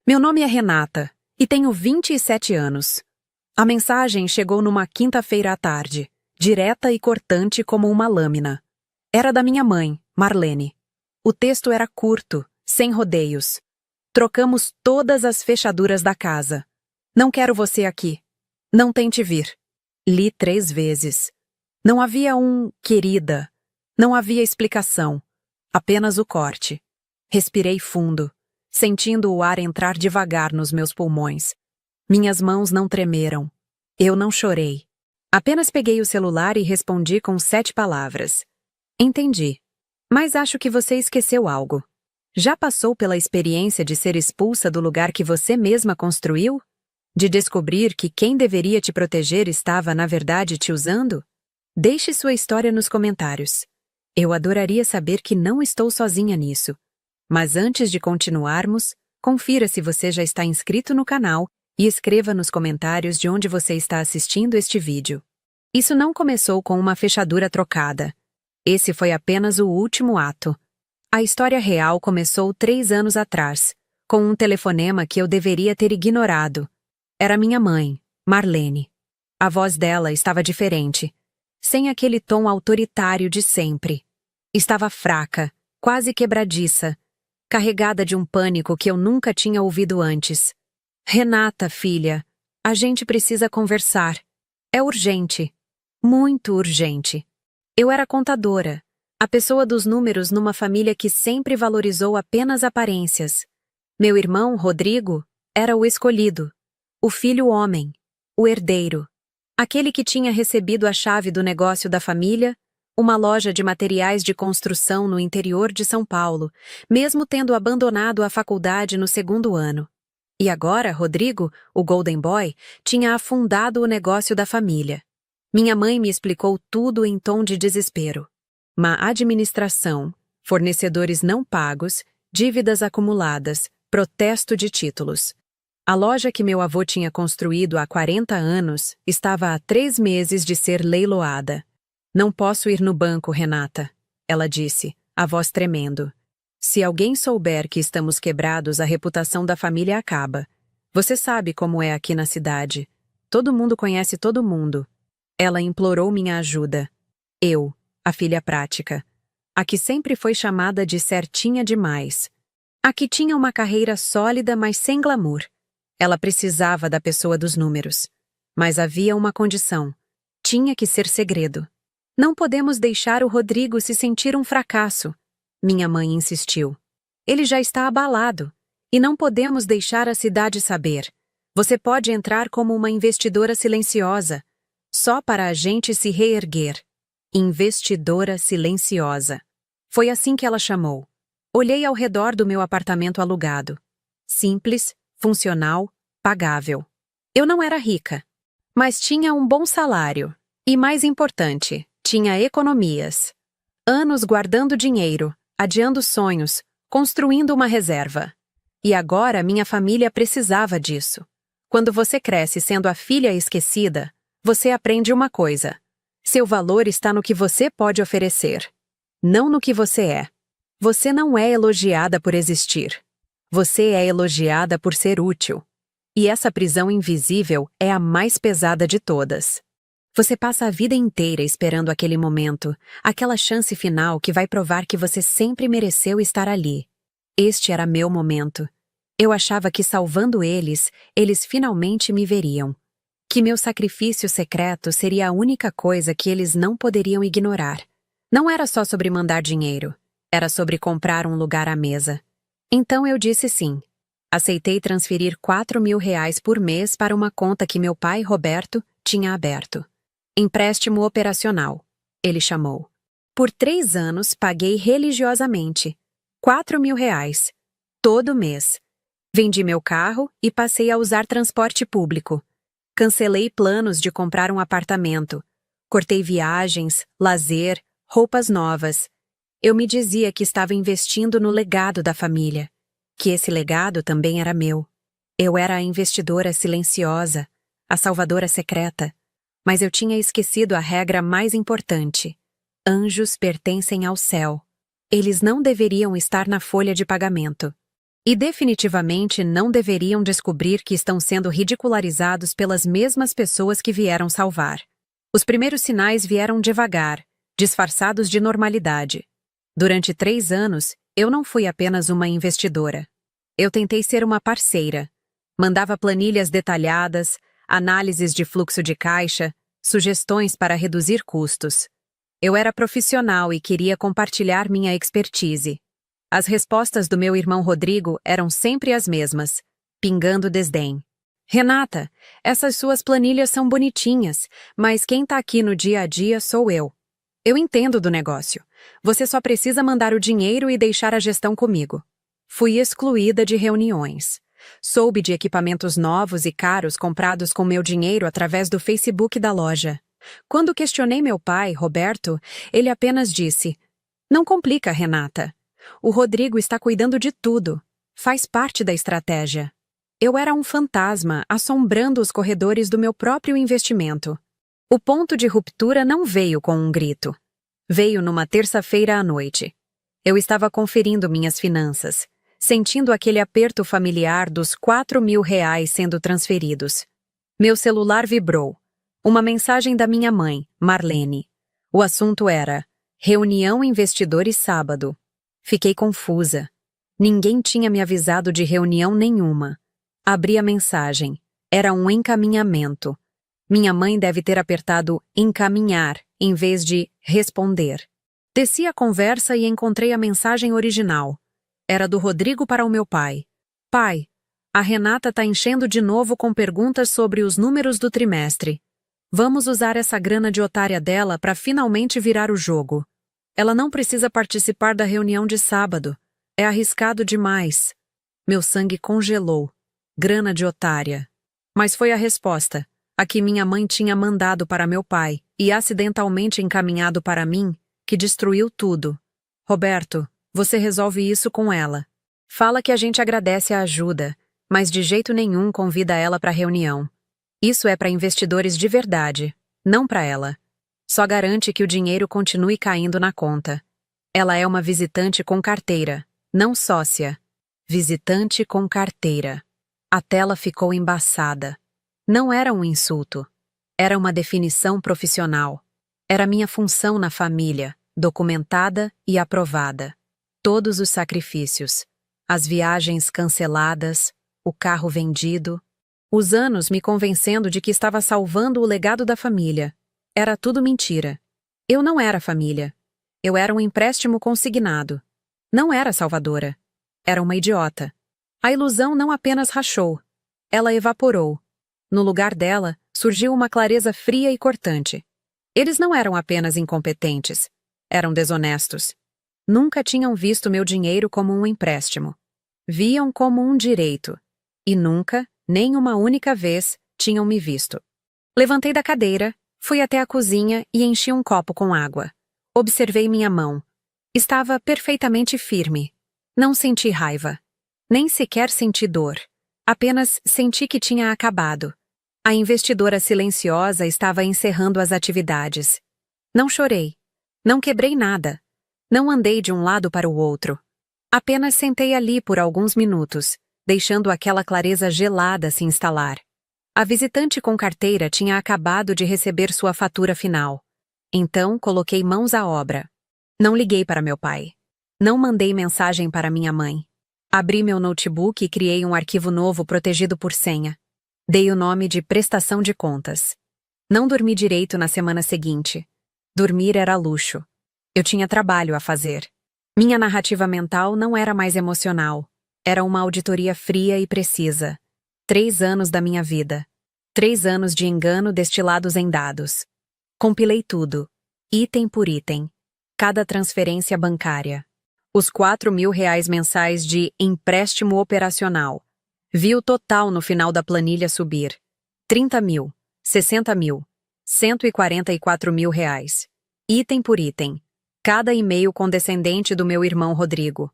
Meu nome é Renata e tenho 27 anos. A mensagem chegou numa quinta-feira à tarde, direta e cortante como uma lâmina. Era da minha mãe, Marlene. O texto era curto, sem rodeios. Trocamos todas as fechaduras da casa. Não quero você aqui. Não tente vir. Li 3 vezes. Não havia um querida. Não havia explicação. Apenas o corte. Respirei fundo, sentindo o ar entrar devagar nos meus pulmões. Minhas mãos não tremeram. Eu não chorei. Apenas peguei o celular e respondi com 7 palavras. Entendi. Mas acho que você esqueceu algo. Já passou pela experiência de ser expulsa do lugar que você mesma construiu? De descobrir que quem deveria te proteger estava, na verdade, te usando? Deixe sua história nos comentários. Eu adoraria saber que não estou sozinha nisso. Mas antes de continuarmos, confira se você já está inscrito no canal e escreva nos comentários de onde você está assistindo este vídeo. Isso não começou com uma fechadura trocada. Esse foi apenas o último ato. A história real começou 3 anos atrás, com um telefonema que eu deveria ter ignorado. Era minha mãe, Marlene. A voz dela estava diferente, sem aquele tom autoritário de sempre. Estava fraca, quase quebradiça, carregada de um pânico que eu nunca tinha ouvido antes. Renata, filha, a gente precisa conversar. É urgente. Muito urgente. Eu era contadora, a pessoa dos números numa família que sempre valorizou apenas aparências. Meu irmão, Rodrigo, era o escolhido, o filho homem, o herdeiro, aquele que tinha recebido a chave do negócio da família, uma loja de materiais de construção no interior de São Paulo, mesmo tendo abandonado a faculdade no 2º ano. E agora, Rodrigo, o Golden Boy, tinha afundado o negócio da família. Minha mãe me explicou tudo em tom de desespero. Má administração, fornecedores não pagos, dívidas acumuladas, protesto de títulos. A loja que meu avô tinha construído há 40 anos estava há 3 meses de ser leiloada. Não posso ir no banco, Renata, ela disse, a voz tremendo. Se alguém souber que estamos quebrados, a reputação da família acaba. Você sabe como é aqui na cidade. Todo mundo conhece todo mundo. Ela implorou minha ajuda. Eu, a filha prática. A que sempre foi chamada de certinha demais. A que tinha uma carreira sólida, mas sem glamour. Ela precisava da pessoa dos números. Mas havia uma condição. Tinha que ser segredo. Não podemos deixar o Rodrigo se sentir um fracasso. Minha mãe insistiu. Ele já está abalado. E não podemos deixar a cidade saber. Você pode entrar como uma investidora silenciosa. Só para a gente se reerguer. Investidora silenciosa. Foi assim que ela chamou. Olhei ao redor do meu apartamento alugado. Simples, funcional, pagável. Eu não era rica. Mas tinha um bom salário. E mais importante, tinha economias. Anos guardando dinheiro, adiando sonhos, construindo uma reserva. E agora minha família precisava disso. Quando você cresce sendo a filha esquecida, você aprende uma coisa. Seu valor está no que você pode oferecer, não no que você é. Você não é elogiada por existir. Você é elogiada por ser útil. E essa prisão invisível é a mais pesada de todas. Você passa a vida inteira esperando aquele momento, aquela chance final que vai provar que você sempre mereceu estar ali. Este era meu momento. Eu achava que salvando eles finalmente me veriam. Que meu sacrifício secreto seria a única coisa que eles não poderiam ignorar. Não era só sobre mandar dinheiro. Era sobre comprar um lugar à mesa. Então eu disse sim. Aceitei transferir R$ 4.000 por mês para uma conta que meu pai, Roberto, tinha aberto. Empréstimo operacional, ele chamou. Por 3 anos paguei religiosamente. R$ 4.000. Todo mês. Vendi meu carro e passei a usar transporte público. Cancelei planos de comprar um apartamento. Cortei viagens, lazer, roupas novas. Eu me dizia que estava investindo no legado da família. Que esse legado também era meu. Eu era a investidora silenciosa, a salvadora secreta. Mas eu tinha esquecido a regra mais importante. Anjos pertencem ao céu. Eles não deveriam estar na folha de pagamento. E definitivamente não deveriam descobrir que estão sendo ridicularizados pelas mesmas pessoas que vieram salvar. Os primeiros sinais vieram devagar, disfarçados de normalidade. Durante 3 anos, eu não fui apenas uma investidora. Eu tentei ser uma parceira. Mandava planilhas detalhadas, análises de fluxo de caixa, sugestões para reduzir custos. Eu era profissional e queria compartilhar minha expertise. As respostas do meu irmão Rodrigo eram sempre as mesmas, pingando desdém. Renata, essas suas planilhas são bonitinhas, mas quem tá aqui no dia a dia sou eu. Eu entendo do negócio. Você só precisa mandar o dinheiro e deixar a gestão comigo. Fui excluída de reuniões. Soube de equipamentos novos e caros comprados com meu dinheiro através do Facebook da loja. Quando questionei meu pai, Roberto, ele apenas disse: "Não complica, Renata. O Rodrigo está cuidando de tudo. Faz parte da estratégia." Eu era um fantasma assombrando os corredores do meu próprio investimento. O ponto de ruptura não veio com um grito. Veio numa terça-feira à noite. Eu estava conferindo minhas finanças, sentindo aquele aperto familiar dos R$ 4.000 sendo transferidos. Meu celular vibrou. Uma mensagem da minha mãe, Marlene. O assunto era: reunião investidores sábado. Fiquei confusa. Ninguém tinha me avisado de reunião nenhuma. Abri a mensagem. Era um encaminhamento. Minha mãe deve ter apertado encaminhar em vez de responder. Desci a conversa e encontrei a mensagem original. Era do Rodrigo para o meu pai. Pai, a Renata tá enchendo de novo com perguntas sobre os números do trimestre. Vamos usar essa grana de otária dela para finalmente virar o jogo. Ela não precisa participar da reunião de sábado. É arriscado demais. Meu sangue congelou. Grana de otária. Mas foi a resposta, a que minha mãe tinha mandado para meu pai e acidentalmente encaminhado para mim, que destruiu tudo. Roberto, você resolve isso com ela. Fala que a gente agradece a ajuda, mas de jeito nenhum convida ela para a reunião. Isso é para investidores de verdade, não para ela. Só garante que o dinheiro continue caindo na conta. Ela é uma visitante com carteira, não sócia. Visitante com carteira. A tela ficou embaçada. Não era um insulto. Era uma definição profissional. Era minha função na família, documentada e aprovada. Todos os sacrifícios. As viagens canceladas, o carro vendido. Os anos me convencendo de que estava salvando o legado da família. Era tudo mentira. Eu não era família. Eu era um empréstimo consignado. Não era salvadora. Era uma idiota. A ilusão não apenas rachou. Ela evaporou. No lugar dela, surgiu uma clareza fria e cortante. Eles não eram apenas incompetentes. Eram desonestos. Nunca tinham visto meu dinheiro como um empréstimo. Viam como um direito. E nunca, nem uma única vez, tinham me visto. Levantei da cadeira, fui até a cozinha e enchi um copo com água. Observei minha mão. Estava perfeitamente firme. Não senti raiva. Nem sequer senti dor. Apenas senti que tinha acabado. A investidora silenciosa estava encerrando as atividades. Não chorei. Não quebrei nada. Não andei de um lado para o outro. Apenas sentei ali por alguns minutos, deixando aquela clareza gelada se instalar. A visitante com carteira tinha acabado de receber sua fatura final. Então, coloquei mãos à obra. Não liguei para meu pai. Não mandei mensagem para minha mãe. Abri meu notebook e criei um arquivo novo protegido por senha. Dei o nome de prestação de contas. Não dormi direito na semana seguinte. Dormir era luxo. Eu tinha trabalho a fazer. Minha narrativa mental não era mais emocional. Era uma auditoria fria e precisa. 3 anos da minha vida. 3 anos de engano destilados em dados. Compilei tudo, item por item. Cada transferência bancária. Os R$ 4.000 mensais de empréstimo operacional. Vi o total no final da planilha subir. 30 mil, 60 mil, R$ 144.000. Item por item. Cada e-mail condescendente do meu irmão Rodrigo.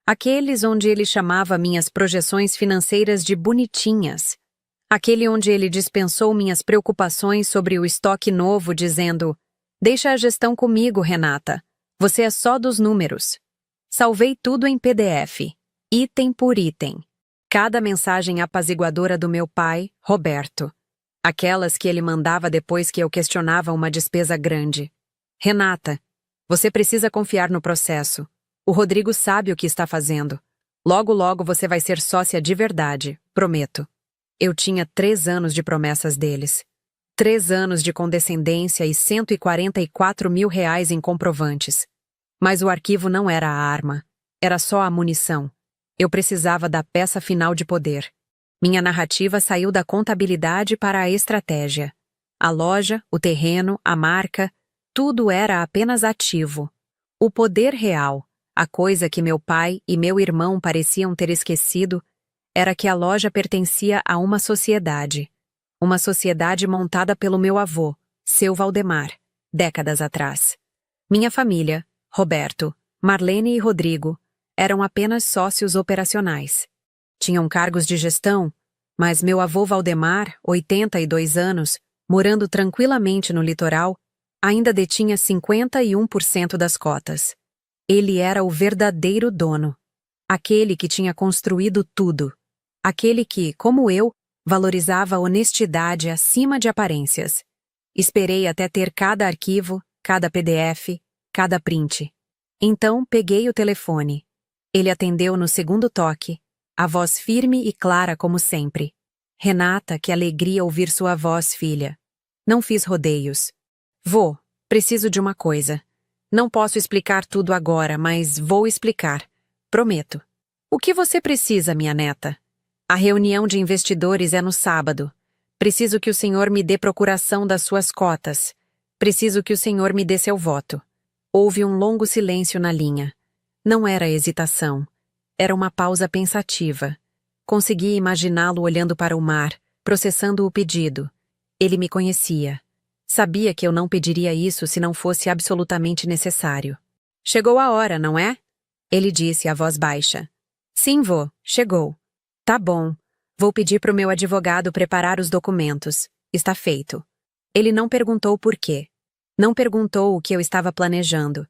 Aqueles onde ele chamava minhas projeções financeiras de bonitinhas. Aquele onde ele dispensou minhas preocupações sobre o estoque novo, dizendo: "Deixa a gestão comigo, Renata. Você é só dos números." Salvei tudo em PDF. item por item. Cada mensagem apaziguadora do meu pai, Roberto. Aquelas que ele mandava depois que eu questionava uma despesa grande. Renata, você precisa confiar no processo. O Rodrigo sabe o que está fazendo. Logo, logo você vai ser sócia de verdade, prometo. Eu tinha 3 anos de promessas deles. 3 anos de condescendência e R$ 144.000 em comprovantes. Mas o arquivo não era a arma. Era só a munição. Eu precisava da peça final de poder. Minha narrativa saiu da contabilidade para a estratégia. A loja, o terreno, a marca, tudo era apenas ativo. O poder real, a coisa que meu pai e meu irmão pareciam ter esquecido, era que a loja pertencia a uma sociedade. Uma sociedade montada pelo meu avô, seu Valdemar, décadas atrás. Minha família, Roberto, Marlene e Rodrigo, eram apenas sócios operacionais. Tinham cargos de gestão, mas meu avô Valdemar, 82 anos, morando tranquilamente no litoral, ainda detinha 51% das cotas. Ele era o verdadeiro dono. Aquele que tinha construído tudo. Aquele que, como eu, valorizava a honestidade acima de aparências. Esperei até ter cada arquivo, cada PDF, cada print. Então peguei o telefone. Ele atendeu no segundo toque, a voz firme e clara como sempre. Renata, que alegria ouvir sua voz, filha. Não fiz rodeios. Vô, preciso de uma coisa. Não posso explicar tudo agora, mas vou explicar. Prometo. O que você precisa, minha neta? A reunião de investidores é no sábado. Preciso que o senhor me dê procuração das suas cotas. Preciso que o senhor me dê seu voto. Houve um longo silêncio na linha. Não era hesitação. Era uma pausa pensativa. Consegui imaginá-lo olhando para o mar, processando o pedido. Ele me conhecia. Sabia que eu não pediria isso se não fosse absolutamente necessário. Chegou a hora, não é? Ele disse a voz baixa. Sim, vô, chegou. Tá bom. Vou pedir para o meu advogado preparar os documentos. Está feito. Ele não perguntou por quê. Não perguntou o que eu estava planejando.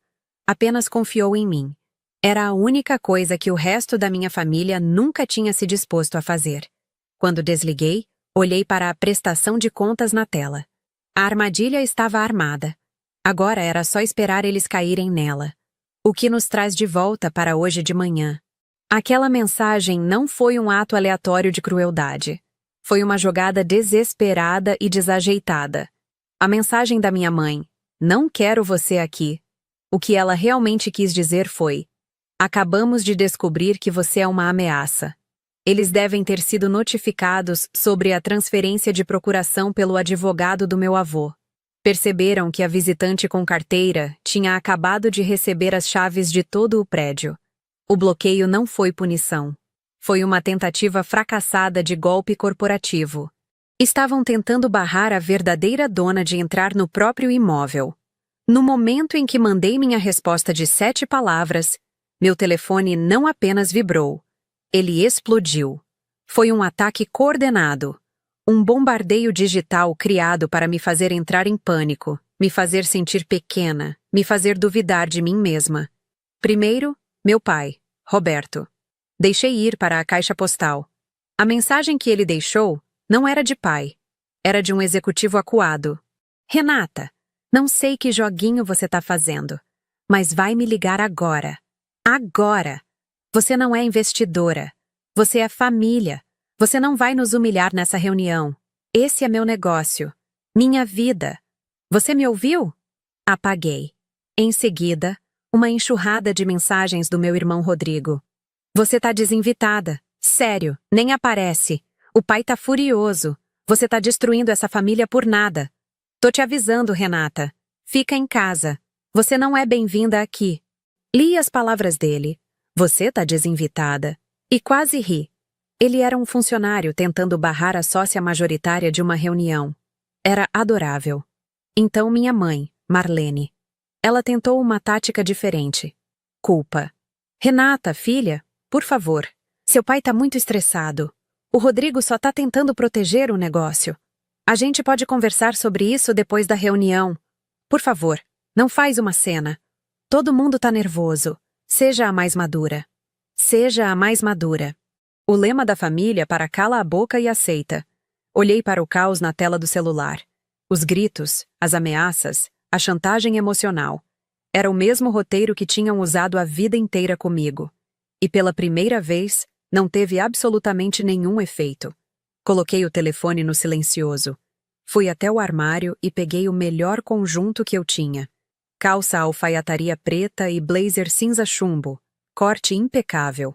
Apenas confiou em mim. Era a única coisa que o resto da minha família nunca tinha se disposto a fazer. Quando desliguei, olhei para a prestação de contas na tela. A armadilha estava armada. Agora era só esperar eles caírem nela. O que nos traz de volta para hoje de manhã. Aquela mensagem não foi um ato aleatório de crueldade. Foi uma jogada desesperada e desajeitada. A mensagem da minha mãe, não quero você aqui. O que ela realmente quis dizer foi, acabamos de descobrir que você é uma ameaça. Eles devem ter sido notificados sobre a transferência de procuração pelo advogado do meu avô. Perceberam que a visitante com carteira tinha acabado de receber as chaves de todo o prédio. O bloqueio não foi punição. Foi uma tentativa fracassada de golpe corporativo. Estavam tentando barrar a verdadeira dona de entrar no próprio imóvel. No momento em que mandei minha resposta de 7 palavras, meu telefone não apenas vibrou. Ele explodiu. Foi um ataque coordenado. Um bombardeio digital criado para me fazer entrar em pânico, me fazer sentir pequena, me fazer duvidar de mim mesma. Primeiro, meu pai, Roberto. Deixei ir para a caixa postal. A mensagem que ele deixou não era de pai. Era de um executivo acuado. Renata, não sei que joguinho você está fazendo, mas vai me ligar agora. Agora! Você não é investidora. Você é família. Você não vai nos humilhar nessa reunião. Esse é meu negócio. Minha vida. Você me ouviu? Apaguei. Em seguida, uma enxurrada de mensagens do meu irmão Rodrigo. Você tá desinvitada. Sério, nem aparece. O pai tá furioso. Você tá destruindo essa família por nada. Tô te avisando, Renata. Fica em casa. Você não é bem-vinda aqui. Li as palavras dele. Você tá desinvitada. E quase ri. Ele era um funcionário tentando barrar a sócia majoritária de uma reunião. Era adorável. Então minha mãe, Marlene. Ela tentou uma tática diferente. Culpa. Renata, filha, por favor. Seu pai tá muito estressado. O Rodrigo só tá tentando proteger o negócio. A gente pode conversar sobre isso depois da reunião. Por favor, não faz uma cena. Todo mundo tá nervoso. Seja a mais madura. Seja a mais madura. O lema da família para cala a boca e aceita. Olhei para o caos na tela do celular. Os gritos, as ameaças, a chantagem emocional. Era o mesmo roteiro que tinham usado a vida inteira comigo. E pela primeira vez, não teve absolutamente nenhum efeito. Coloquei o telefone no silencioso. Fui até o armário e peguei o melhor conjunto que eu tinha. Calça alfaiataria preta e blazer cinza chumbo, corte impecável.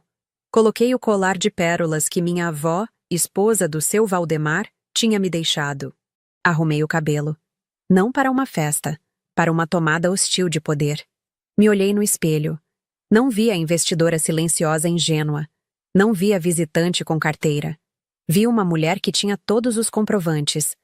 Coloquei o colar de pérolas que minha avó, esposa do seu Valdemar, tinha me deixado. Arrumei o cabelo. Não para uma festa, para uma tomada hostil de poder. Me olhei no espelho. Não vi a investidora silenciosa e ingênua. Não vi a visitante com carteira. Vi uma mulher que tinha todos os comprovantes.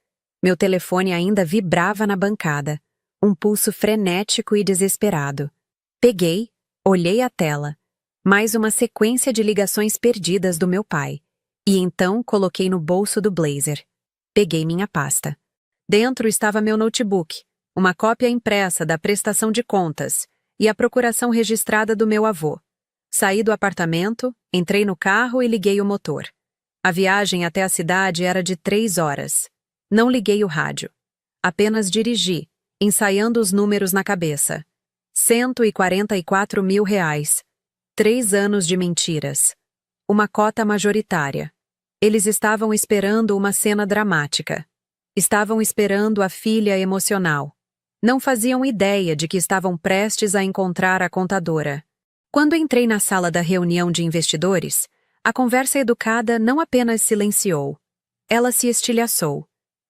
Meu telefone ainda vibrava na bancada. Um pulso frenético e desesperado. Peguei, olhei a tela. Mais uma sequência de ligações perdidas do meu pai. E então coloquei no bolso do blazer. Peguei minha pasta. Dentro estava meu notebook, uma cópia impressa da prestação de contas e a procuração registrada do meu avô. Saí do apartamento, entrei no carro e liguei o motor. A viagem até a cidade era de 3 horas. Não liguei o rádio. Apenas dirigi, ensaiando os números na cabeça. 144 mil reais. 3 anos de mentiras. Uma cota majoritária. Eles estavam esperando uma cena dramática. Estavam esperando a filha emocional. Não faziam ideia de que estavam prestes a encontrar a contadora. Quando entrei na sala da reunião de investidores, a conversa educada não apenas silenciou. Ela se estilhaçou.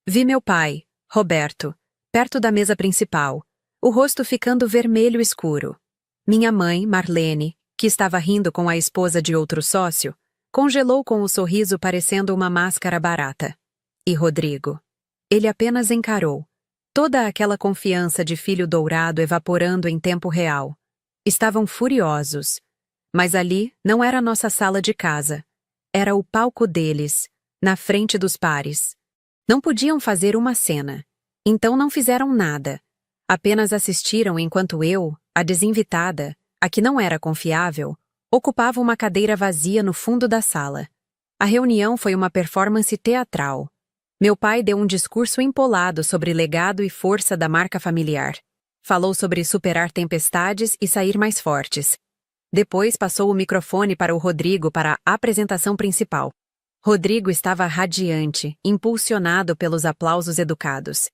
Vi meu pai, Roberto, perto da mesa principal, o rosto ficando vermelho escuro. Minha mãe, Marlene, que estava rindo com a esposa de outro sócio, congelou com o sorriso parecendo uma máscara barata. E Rodrigo. Ele apenas encarou. Toda aquela confiança de filho dourado evaporando em tempo real. Estavam furiosos. Mas ali não era nossa sala de casa. Era o palco deles, na frente dos pares. Não podiam fazer uma cena. Então não fizeram nada. Apenas assistiram enquanto eu, a desinvitada, a que não era confiável, ocupava uma cadeira vazia no fundo da sala. A reunião foi uma performance teatral. Meu pai deu um discurso empolado sobre legado e força da marca familiar. Falou sobre superar tempestades e sair mais fortes. Depois passou o microfone para o Rodrigo para a apresentação principal. Rodrigo estava radiante, impulsionado pelos aplausos educados.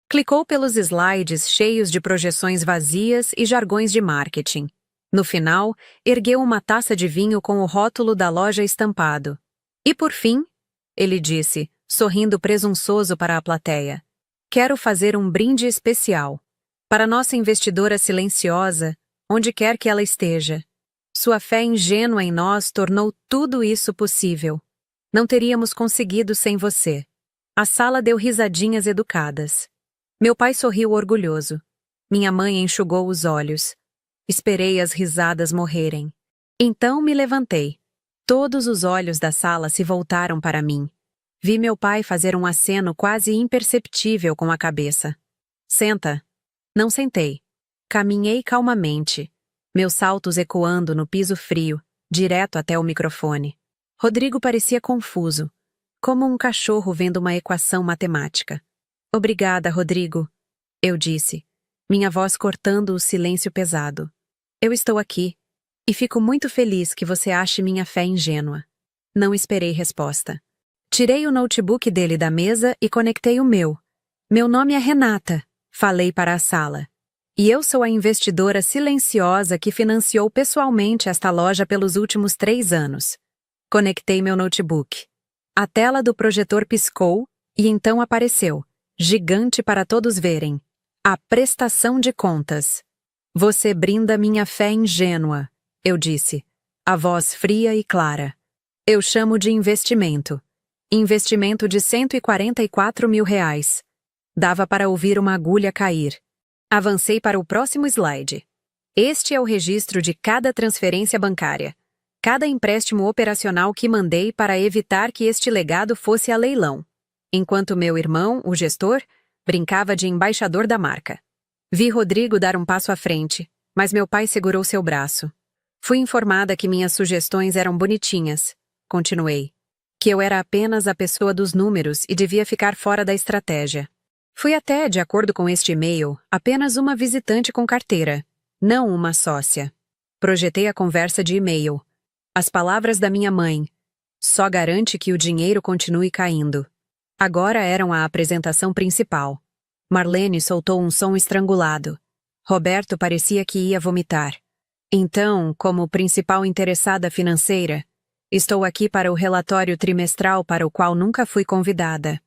Clicou pelos slides cheios de projeções vazias e jargões de marketing. No final, ergueu uma taça de vinho com o rótulo da loja estampado. E por fim, ele disse, sorrindo presunçoso para a plateia, quero fazer um brinde especial. Para nossa investidora silenciosa, onde quer que ela esteja. Sua fé ingênua em nós tornou tudo isso possível. Não teríamos conseguido sem você. A sala deu risadinhas educadas. Meu pai sorriu orgulhoso. Minha mãe enxugou os olhos. Esperei as risadas morrerem. Então me levantei. Todos os olhos da sala se voltaram para mim. Vi meu pai fazer um aceno quase imperceptível com a cabeça. Senta. Não sentei. Caminhei calmamente, meus saltos ecoando no piso frio, direto até o microfone. Rodrigo parecia confuso, como um cachorro vendo uma equação matemática. Obrigada, Rodrigo, eu disse, minha voz cortando o silêncio pesado. Eu estou aqui, e fico muito feliz que você ache minha fé ingênua. Não esperei resposta. Tirei o notebook dele da mesa e conectei o meu. Meu nome é Renata, falei para a sala. E eu sou a investidora silenciosa que financiou pessoalmente esta loja pelos últimos 3 anos. Conectei meu notebook. A tela do projetor piscou e então apareceu, gigante para todos verem. A prestação de contas. Você brinda minha fé ingênua, eu disse, a voz fria e clara. Eu chamo de investimento. Investimento de 144 mil reais. Dava para ouvir uma agulha cair. Avancei para o próximo slide. Este é o registro de cada transferência bancária. Cada empréstimo operacional que mandei para evitar que este legado fosse a leilão. Enquanto meu irmão, o gestor, brincava de embaixador da marca. Vi Rodrigo dar um passo à frente, mas meu pai segurou seu braço. Fui informada que minhas sugestões eram bonitinhas. Continuei. Que eu era apenas a pessoa dos números e devia ficar fora da estratégia. Fui até, de acordo com este e-mail, apenas uma visitante com carteira, não uma sócia. Projetei a conversa de e-mail. As palavras da minha mãe. Só garante que o dinheiro continue caindo. Agora eram a apresentação principal. Marlene soltou um som estrangulado. Roberto parecia que ia vomitar. Então, como principal interessada financeira, estou aqui para o relatório trimestral para o qual nunca fui convidada.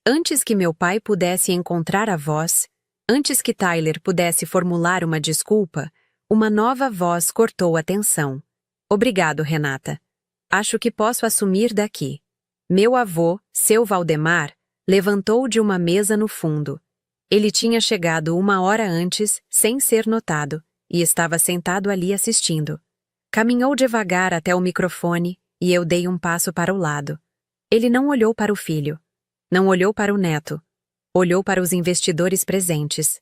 Antes que meu pai pudesse encontrar a voz, antes que Tyler pudesse formular uma desculpa, uma nova voz cortou a tensão. Obrigado, Renata. Acho que posso assumir daqui. Meu avô, seu Valdemar, levantou de uma mesa no fundo. Ele tinha chegado 1 hora antes, sem ser notado, e estava sentado ali assistindo. Caminhou devagar até o microfone e eu dei um passo para o lado. Ele não olhou para o filho. Não olhou para o neto. Olhou para os investidores presentes.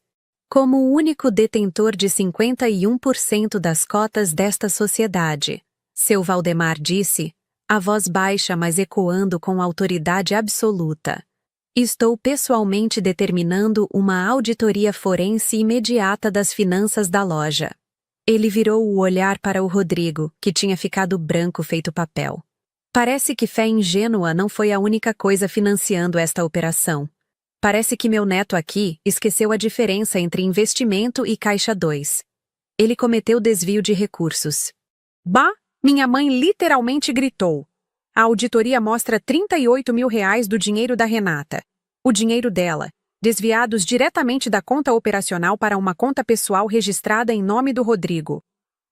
Como o único detentor de 51% das cotas desta sociedade, seu Valdemar disse, a voz baixa mas ecoando com autoridade absoluta. Estou pessoalmente determinando uma auditoria forense imediata das finanças da loja. Ele virou o olhar para o Rodrigo, que tinha ficado branco feito papel. Parece que fé ingênua não foi a única coisa financiando esta operação. Parece que meu neto aqui esqueceu a diferença entre investimento e Caixa 2. Ele cometeu desvio de recursos. Bah! Minha mãe literalmente gritou. A auditoria mostra R$38 mil do dinheiro da Renata. O dinheiro dela, desviados diretamente da conta operacional para uma conta pessoal registrada em nome do Rodrigo.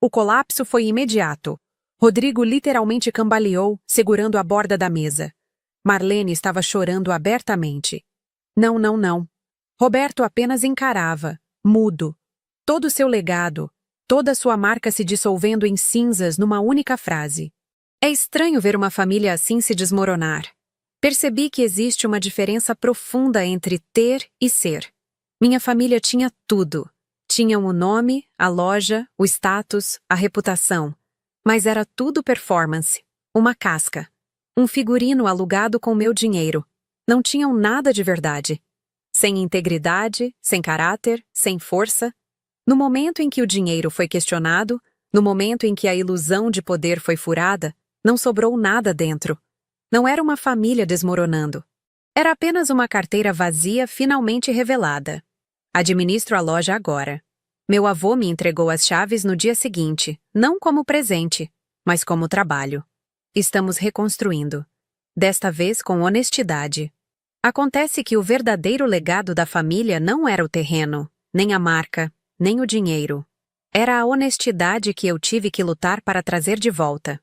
O colapso foi imediato. Rodrigo literalmente cambaleou, segurando a borda da mesa. Marlene estava chorando abertamente. Não, não, não. Roberto apenas encarava, mudo. Todo seu legado, toda sua marca se dissolvendo em cinzas numa única frase. É estranho ver uma família assim se desmoronar. Percebi que existe uma diferença profunda entre ter e ser. Minha família tinha tudo. Tinham o nome, a loja, o status, a reputação. Mas era tudo performance, uma casca. Um figurino alugado com meu dinheiro. Não tinham nada de verdade. Sem integridade, sem caráter, sem força. No momento em que o dinheiro foi questionado, no momento em que a ilusão de poder foi furada, não sobrou nada dentro. Não era uma família desmoronando. Era apenas uma carteira vazia finalmente revelada. Administro a loja agora. Meu avô me entregou as chaves no dia seguinte, não como presente, mas como trabalho. Estamos reconstruindo. Desta vez com honestidade. Acontece que o verdadeiro legado da família não era o terreno, nem a marca, nem o dinheiro. Era a honestidade que eu tive que lutar para trazer de volta.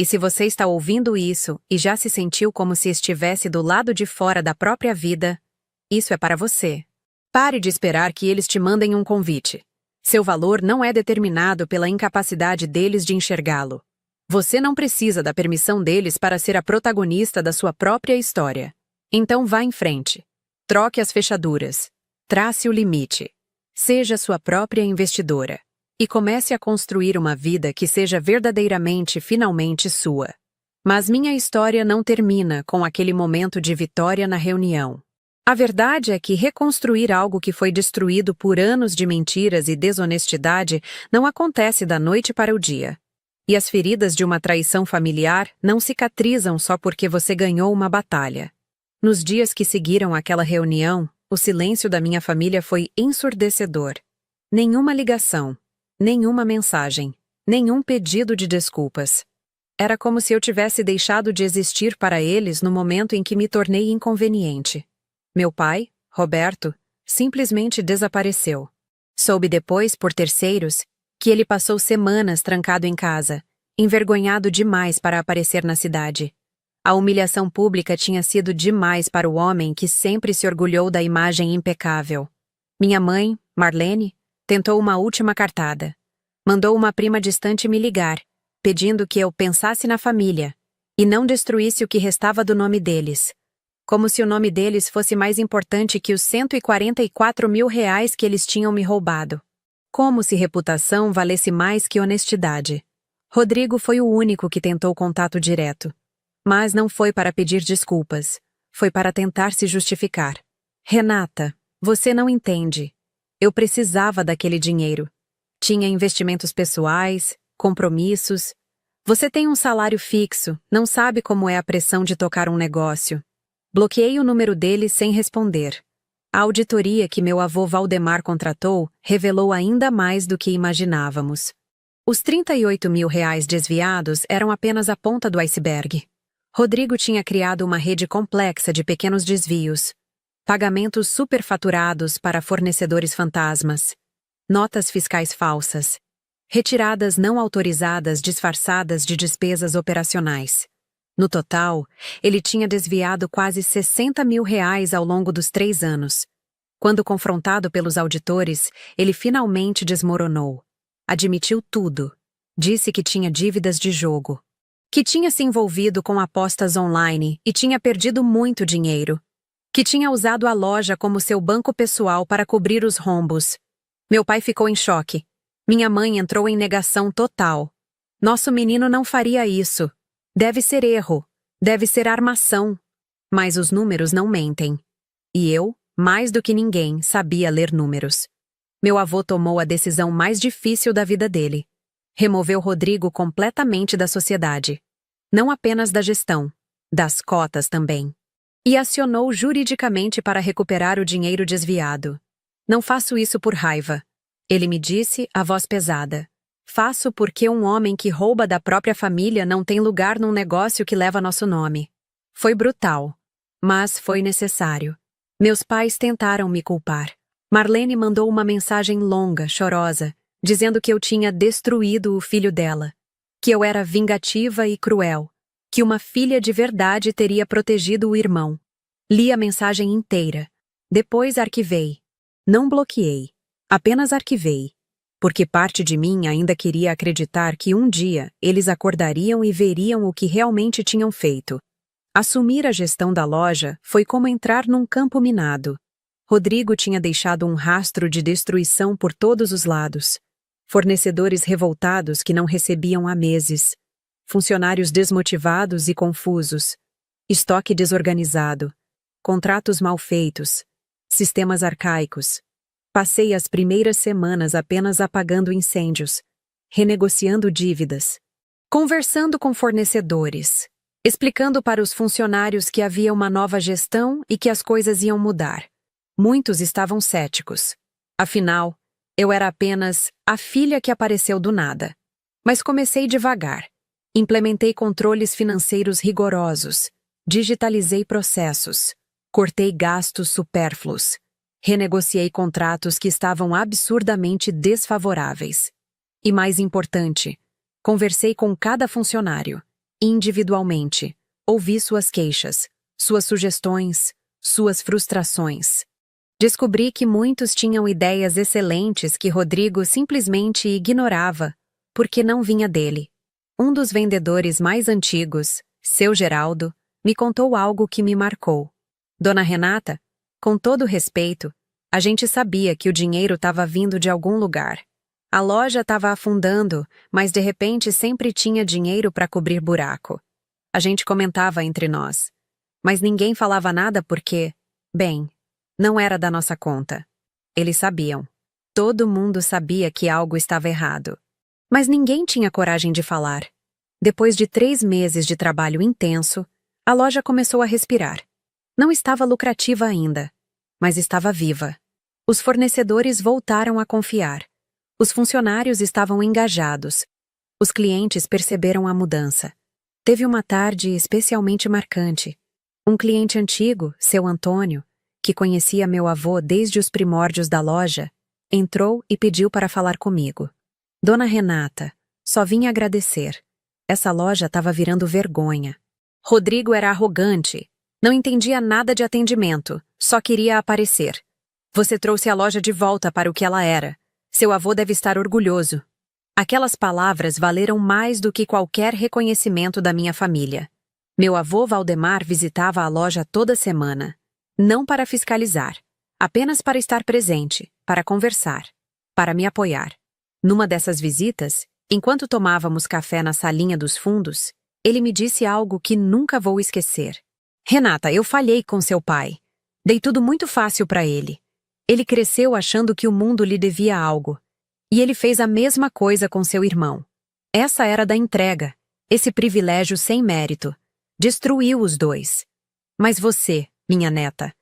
E se você está ouvindo isso e já se sentiu como se estivesse do lado de fora da própria vida, isso é para você. Pare de esperar que eles te mandem um convite. Seu valor não é determinado pela incapacidade deles de enxergá-lo. Você não precisa da permissão deles para ser a protagonista da sua própria história. Então vá em frente. Troque as fechaduras. Trace o limite. Seja sua própria investidora. E comece a construir uma vida que seja verdadeiramente, finalmente sua. Mas minha história não termina com aquele momento de vitória na reunião. A verdade é que reconstruir algo que foi destruído por anos de mentiras e desonestidade não acontece da noite para o dia. E as feridas de uma traição familiar não cicatrizam só porque você ganhou uma batalha. Nos dias que seguiram aquela reunião, o silêncio da minha família foi ensurdecedor. Nenhuma ligação, nenhuma mensagem, nenhum pedido de desculpas. Era como se eu tivesse deixado de existir para eles no momento em que me tornei inconveniente. Meu pai, Roberto, simplesmente desapareceu. Soube depois, por terceiros, que ele passou semanas trancado em casa, envergonhado demais para aparecer na cidade. A humilhação pública tinha sido demais para o homem que sempre se orgulhou da imagem impecável. Minha mãe, Marlene, tentou uma última cartada. Mandou uma prima distante me ligar, pedindo que eu pensasse na família e não destruísse o que restava do nome deles. Como se o nome deles fosse mais importante que os R$144 mil que eles tinham me roubado. Como se reputação valesse mais que honestidade. Rodrigo foi o único que tentou contato direto. Mas não foi para pedir desculpas. Foi para tentar se justificar. Renata, você não entende. Eu precisava daquele dinheiro. Tinha investimentos pessoais, compromissos. Você tem um salário fixo, não sabe como é a pressão de tocar um negócio. Bloqueei o número dele sem responder. A auditoria que meu avô Valdemar contratou revelou ainda mais do que imaginávamos. Os R$ 38.000 desviados eram apenas a ponta do iceberg. Rodrigo tinha criado uma rede complexa de pequenos desvios, pagamentos superfaturados para fornecedores fantasmas, notas fiscais falsas, retiradas não autorizadas disfarçadas de despesas operacionais. No total, ele tinha desviado quase R$ 60.000 ao longo dos 3 anos. Quando confrontado pelos auditores, ele finalmente desmoronou. Admitiu tudo. Disse que tinha dívidas de jogo, que tinha se envolvido com apostas online e tinha perdido muito dinheiro, que tinha usado a loja como seu banco pessoal para cobrir os rombos. Meu pai ficou em choque. Minha mãe entrou em negação total. Nosso menino não faria isso. Deve ser erro. Deve ser armação. Mas os números não mentem. E eu, mais do que ninguém, sabia ler números. Meu avô tomou a decisão mais difícil da vida dele. Removeu Rodrigo completamente da sociedade. Não apenas da gestão, das cotas também. E acionou juridicamente para recuperar o dinheiro desviado. Não faço isso por raiva. Ele me disse, a voz pesada. Faço porque um homem que rouba da própria família não tem lugar num negócio que leva nosso nome. Foi brutal. Mas foi necessário. Meus pais tentaram me culpar. Marlene mandou uma mensagem longa, chorosa, dizendo que eu tinha destruído o filho dela, que eu era vingativa e cruel, que uma filha de verdade teria protegido o irmão. Li a mensagem inteira. Depois arquivei. Não bloqueei. Apenas arquivei. Porque parte de mim ainda queria acreditar que um dia eles acordariam e veriam o que realmente tinham feito. Assumir a gestão da loja foi como entrar num campo minado. Rodrigo tinha deixado um rastro de destruição por todos os lados. Fornecedores revoltados que não recebiam há meses. Funcionários desmotivados e confusos. Estoque desorganizado. Contratos mal feitos. Sistemas arcaicos. Passei as primeiras semanas apenas apagando incêndios, renegociando dívidas, conversando com fornecedores, explicando para os funcionários que havia uma nova gestão e que as coisas iam mudar. Muitos estavam céticos. Afinal, eu era apenas a filha que apareceu do nada. Mas comecei devagar. Implementei controles financeiros rigorosos, digitalizei processos, cortei gastos supérfluos, renegociei contratos que estavam absurdamente desfavoráveis. E mais importante, conversei com cada funcionário, individualmente, ouvi suas queixas, suas sugestões, suas frustrações. Descobri que muitos tinham ideias excelentes que Rodrigo simplesmente ignorava, porque não vinha dele. Um dos vendedores mais antigos, seu Geraldo, me contou algo que me marcou. Dona Renata, com todo respeito, a gente sabia que o dinheiro estava vindo de algum lugar. A loja estava afundando, mas de repente sempre tinha dinheiro para cobrir buraco. A gente comentava entre nós. Mas ninguém falava nada porque, bem, não era da nossa conta. Eles sabiam. Todo mundo sabia que algo estava errado. Mas ninguém tinha coragem de falar. Depois de 3 meses de trabalho intenso, a loja começou a respirar. Não estava lucrativa ainda, mas estava viva. Os fornecedores voltaram a confiar. Os funcionários estavam engajados. Os clientes perceberam a mudança. Teve uma tarde especialmente marcante. Um cliente antigo, seu Antônio, que conhecia meu avô desde os primórdios da loja, entrou e pediu para falar comigo. Dona Renata, só vim agradecer. Essa loja estava virando vergonha. Rodrigo era arrogante. Não entendia nada de atendimento, só queria aparecer. Você trouxe a loja de volta para o que ela era. Seu avô deve estar orgulhoso. Aquelas palavras valeram mais do que qualquer reconhecimento da minha família. Meu avô Valdemar visitava a loja toda semana. Não para fiscalizar, apenas para estar presente, para conversar, para me apoiar. Numa dessas visitas, Enquanto tomávamos café na salinha dos fundos, ele me disse algo que nunca vou esquecer. Renata, eu falhei com seu pai. Dei tudo muito fácil para ele. Ele cresceu achando que o mundo lhe devia algo. E ele fez a mesma coisa com seu irmão. Essa era da entrega, esse privilégio sem mérito. Destruiu os dois. Mas você, minha neta,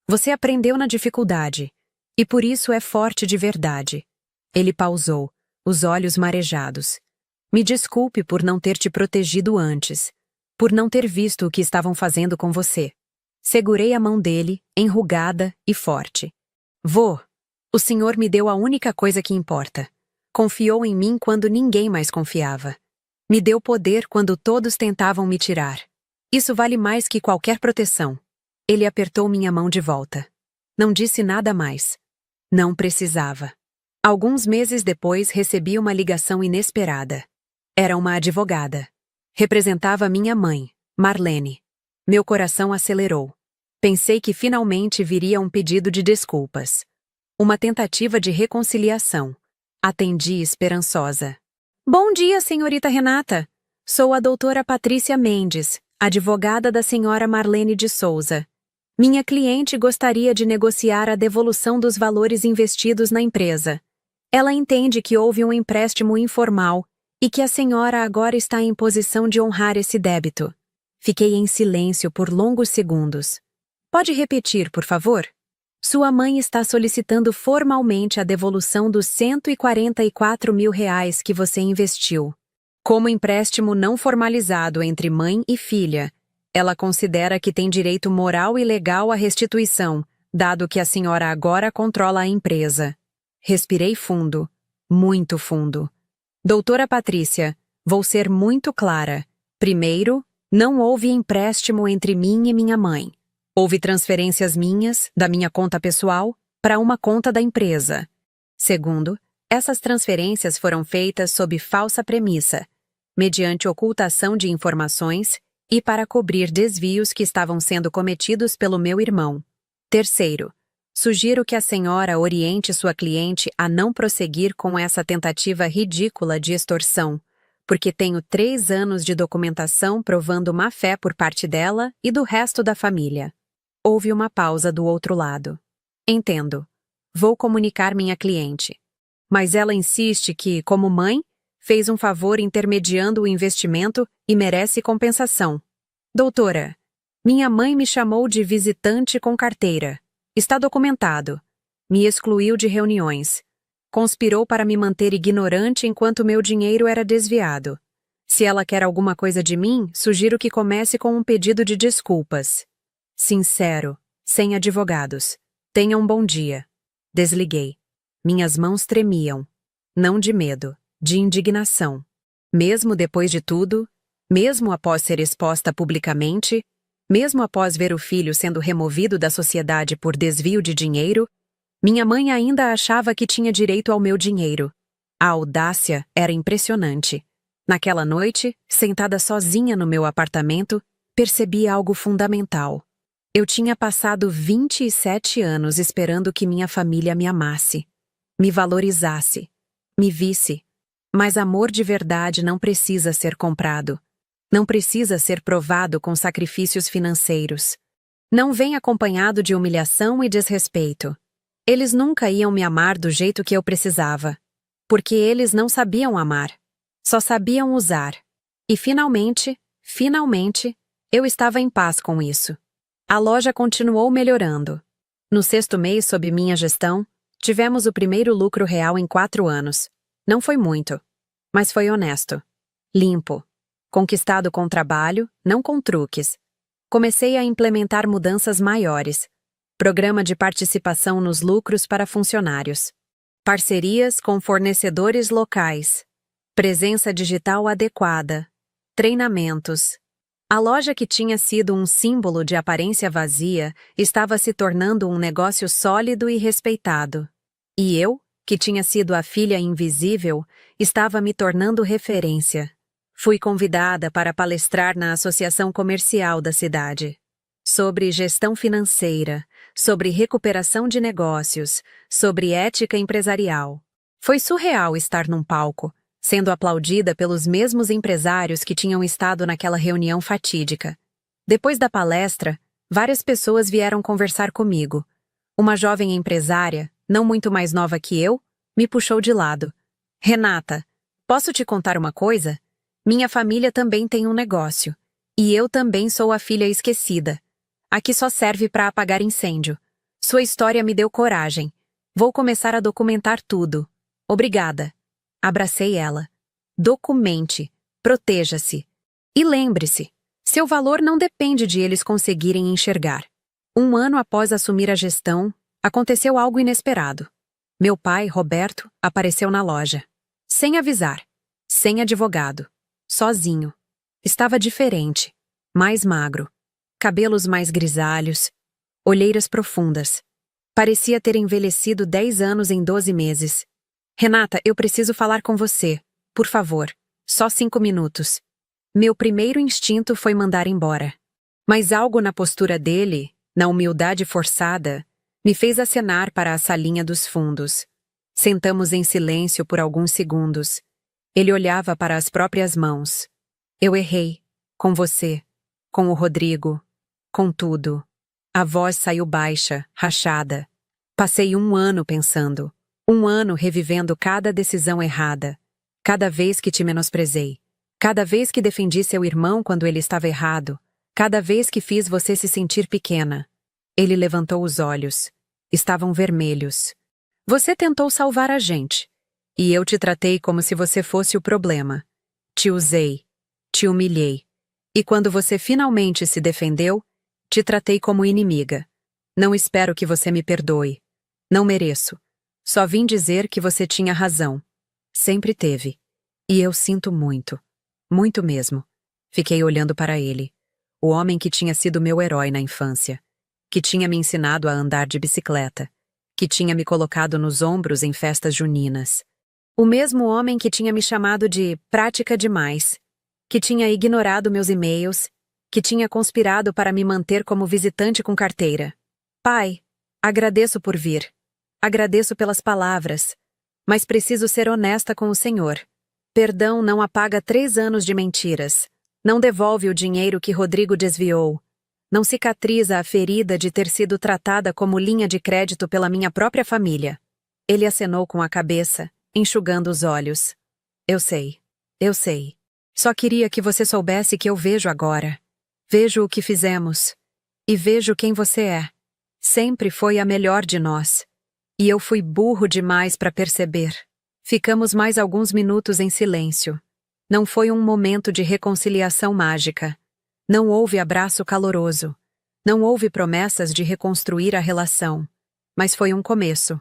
você aprendeu na dificuldade. E por isso é forte de verdade. Ele pausou, os olhos marejados. Me desculpe por não ter te protegido antes, por não ter visto o que estavam fazendo com você. Segurei a mão dele, enrugada e forte. Vô, o senhor me deu a única coisa que importa. Confiou em mim quando ninguém mais confiava. Me deu poder quando todos tentavam me tirar. Isso vale mais que qualquer proteção. Ele apertou minha mão de volta. Não disse nada mais. Não precisava. Alguns meses depois recebi uma ligação inesperada. Era uma advogada. Representava minha mãe, Marlene. Meu coração acelerou. Pensei que finalmente viria um pedido de desculpas. Uma tentativa de reconciliação. Atendi esperançosa. Bom dia, senhorita Renata. Sou a doutora Patrícia Mendes, advogada da senhora Marlene de Souza. Minha cliente gostaria de negociar a devolução dos valores investidos na empresa. Ela entende que houve um empréstimo informal e que a senhora agora está em posição de honrar esse débito. Fiquei em silêncio por longos segundos. Pode repetir, por favor? Sua mãe está solicitando formalmente a devolução dos R$ 144 mil que você investiu. Como empréstimo não formalizado entre mãe e filha, ela considera que tem direito moral e legal à restituição, dado que a senhora agora controla a empresa. Respirei fundo, muito fundo. Doutora Patrícia, vou ser muito clara. Primeiro, não houve empréstimo entre mim e minha mãe. Houve transferências minhas, da minha conta pessoal, para uma conta da empresa. Segundo, essas transferências foram feitas sob falsa premissa, mediante ocultação de informações e para cobrir desvios que estavam sendo cometidos pelo meu irmão. Terceiro, sugiro que a senhora oriente sua cliente a não prosseguir com essa tentativa ridícula de extorsão, porque tenho 3 anos de documentação provando má-fé por parte dela e do resto da família. Houve uma pausa do outro lado. Entendo. Vou comunicar minha cliente. Mas ela insiste que, como mãe, fez um favor intermediando o investimento e merece compensação. Doutora, minha mãe me chamou de visitante com carteira. Está documentado. Me excluiu de reuniões. Conspirou para me manter ignorante enquanto meu dinheiro era desviado. Se ela quer alguma coisa de mim, sugiro que comece com um pedido de desculpas. Sincero, sem advogados. Tenha um bom dia. Desliguei. Minhas mãos tremiam. Não de medo, de indignação. Mesmo depois de tudo, mesmo após ser exposta publicamente, mesmo após ver o filho sendo removido da sociedade por desvio de dinheiro, minha mãe ainda achava que tinha direito ao meu dinheiro. A audácia era impressionante. Naquela noite, sentada sozinha no meu apartamento, percebi algo fundamental. Eu tinha passado 27 anos esperando que minha família me amasse, me valorizasse, me visse. Mas amor de verdade não precisa ser comprado. Não precisa ser provado com sacrifícios financeiros. Não vem acompanhado de humilhação e desrespeito. Eles nunca iam me amar do jeito que eu precisava, porque eles não sabiam amar. Só sabiam usar. E finalmente, eu estava em paz com isso. A loja continuou melhorando. No 6º mês sob minha gestão, tivemos o primeiro lucro real em 4 anos. Não foi muito, mas foi honesto. Limpo. Conquistado com trabalho, não com truques. Comecei a implementar mudanças maiores. Programa de participação nos lucros para funcionários. Parcerias com fornecedores locais. Presença digital adequada. Treinamentos. A loja que tinha sido um símbolo de aparência vazia estava se tornando um negócio sólido e respeitado. E eu, que tinha sido a filha invisível, estava me tornando referência. Fui convidada para palestrar na Associação Comercial da cidade. Sobre gestão financeira, sobre recuperação de negócios, sobre ética empresarial. Foi surreal estar num palco, sendo aplaudida pelos mesmos empresários que tinham estado naquela reunião fatídica. Depois da palestra, várias pessoas vieram conversar comigo. Uma jovem empresária, não muito mais nova que eu, me puxou de lado. Renata, posso te contar uma coisa? Minha família também tem um negócio. E eu também sou a filha esquecida. Aqui só serve para apagar incêndio. Sua história me deu coragem. Vou começar a documentar tudo. Obrigada. Abracei ela. Documente. Proteja-se. E lembre-se, seu valor não depende de eles conseguirem enxergar. 1 ano após assumir a gestão, aconteceu algo inesperado. Meu pai, Roberto, apareceu na loja. Sem avisar. Sem advogado. Sozinho. Estava diferente. Mais magro. Cabelos mais grisalhos. Olheiras profundas. Parecia ter envelhecido 10 anos em 12 meses. Renata, eu preciso falar com você. Por favor. Só 5 minutos. Meu primeiro instinto foi mandar embora. Mas algo na postura dele, na humildade forçada, me fez acenar para a salinha dos fundos. Sentamos em silêncio por alguns segundos. Ele olhava para as próprias mãos. Eu errei. Com você. Com o Rodrigo. Com tudo. A voz saiu baixa, rachada. Passei 1 ano pensando. 1 ano revivendo cada decisão errada. Cada vez que te menosprezei. Cada vez que defendi seu irmão quando ele estava errado. Cada vez que fiz você se sentir pequena. Ele levantou os olhos. Estavam vermelhos. Você tentou salvar a gente. E eu te tratei como se você fosse o problema. Te usei. Te humilhei. E quando você finalmente se defendeu, te tratei como inimiga. Não espero que você me perdoe. Não mereço. Só vim dizer que você tinha razão. Sempre teve. E eu sinto muito. Muito mesmo. Fiquei olhando para ele. O homem que tinha sido meu herói na infância. Que tinha me ensinado a andar de bicicleta. Que tinha me colocado nos ombros em festas juninas. O mesmo homem que tinha me chamado de prática demais. Que tinha ignorado meus e-mails, que tinha conspirado para me manter como visitante com carteira. Pai, agradeço por vir. Agradeço pelas palavras. Mas preciso ser honesta com o Senhor. Perdão não apaga 3 anos de mentiras. Não devolve o dinheiro que Rodrigo desviou. Não cicatriza a ferida de ter sido tratada como linha de crédito pela minha própria família. Ele acenou com a cabeça, enxugando os olhos. Eu sei. Eu sei. Só queria que você soubesse que eu vejo agora. Vejo o que fizemos. E vejo quem você é. Sempre foi a melhor de nós. E eu fui burro demais para perceber. Ficamos mais alguns minutos em silêncio. Não foi um momento de reconciliação mágica. Não houve abraço caloroso. Não houve promessas de reconstruir a relação. Mas foi um começo.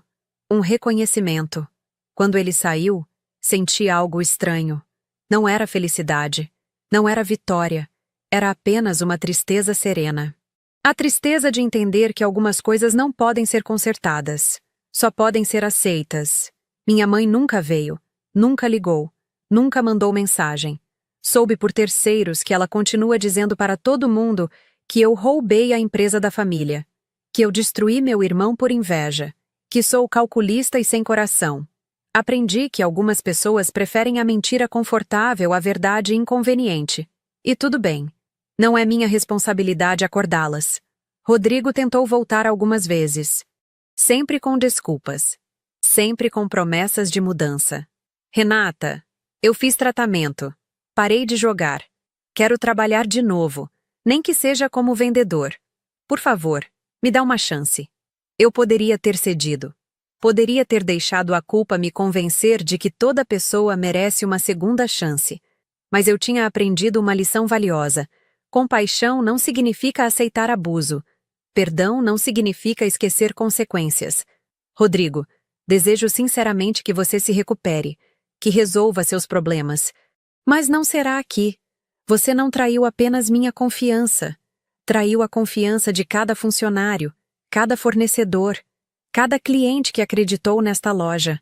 Um reconhecimento. Quando ele saiu, senti algo estranho. Não era felicidade. Não era vitória. Era apenas uma tristeza serena. A tristeza de entender que algumas coisas não podem ser consertadas. Só podem ser aceitas. Minha mãe nunca veio. Nunca ligou. Nunca mandou mensagem. Soube por terceiros que ela continua dizendo para todo mundo que eu roubei a empresa da família. Que eu destruí meu irmão por inveja. Que sou calculista e sem coração. Aprendi que algumas pessoas preferem a mentira confortável à verdade inconveniente. E tudo bem. Não é minha responsabilidade acordá-las. Rodrigo tentou voltar algumas vezes. Sempre com desculpas. Sempre com promessas de mudança. Renata, eu fiz tratamento. Parei de jogar. Quero trabalhar de novo, nem que seja como vendedor. Por favor, me dá uma chance. Eu poderia ter cedido. Poderia ter deixado a culpa me convencer de que toda pessoa merece uma segunda chance. Mas eu tinha aprendido uma lição valiosa. Compaixão não significa aceitar abuso. Perdão não significa esquecer consequências. Rodrigo, desejo sinceramente que você se recupere, que resolva seus problemas. Mas não será aqui. Você não traiu apenas minha confiança. Traiu a confiança de cada funcionário, cada fornecedor, cada cliente que acreditou nesta loja.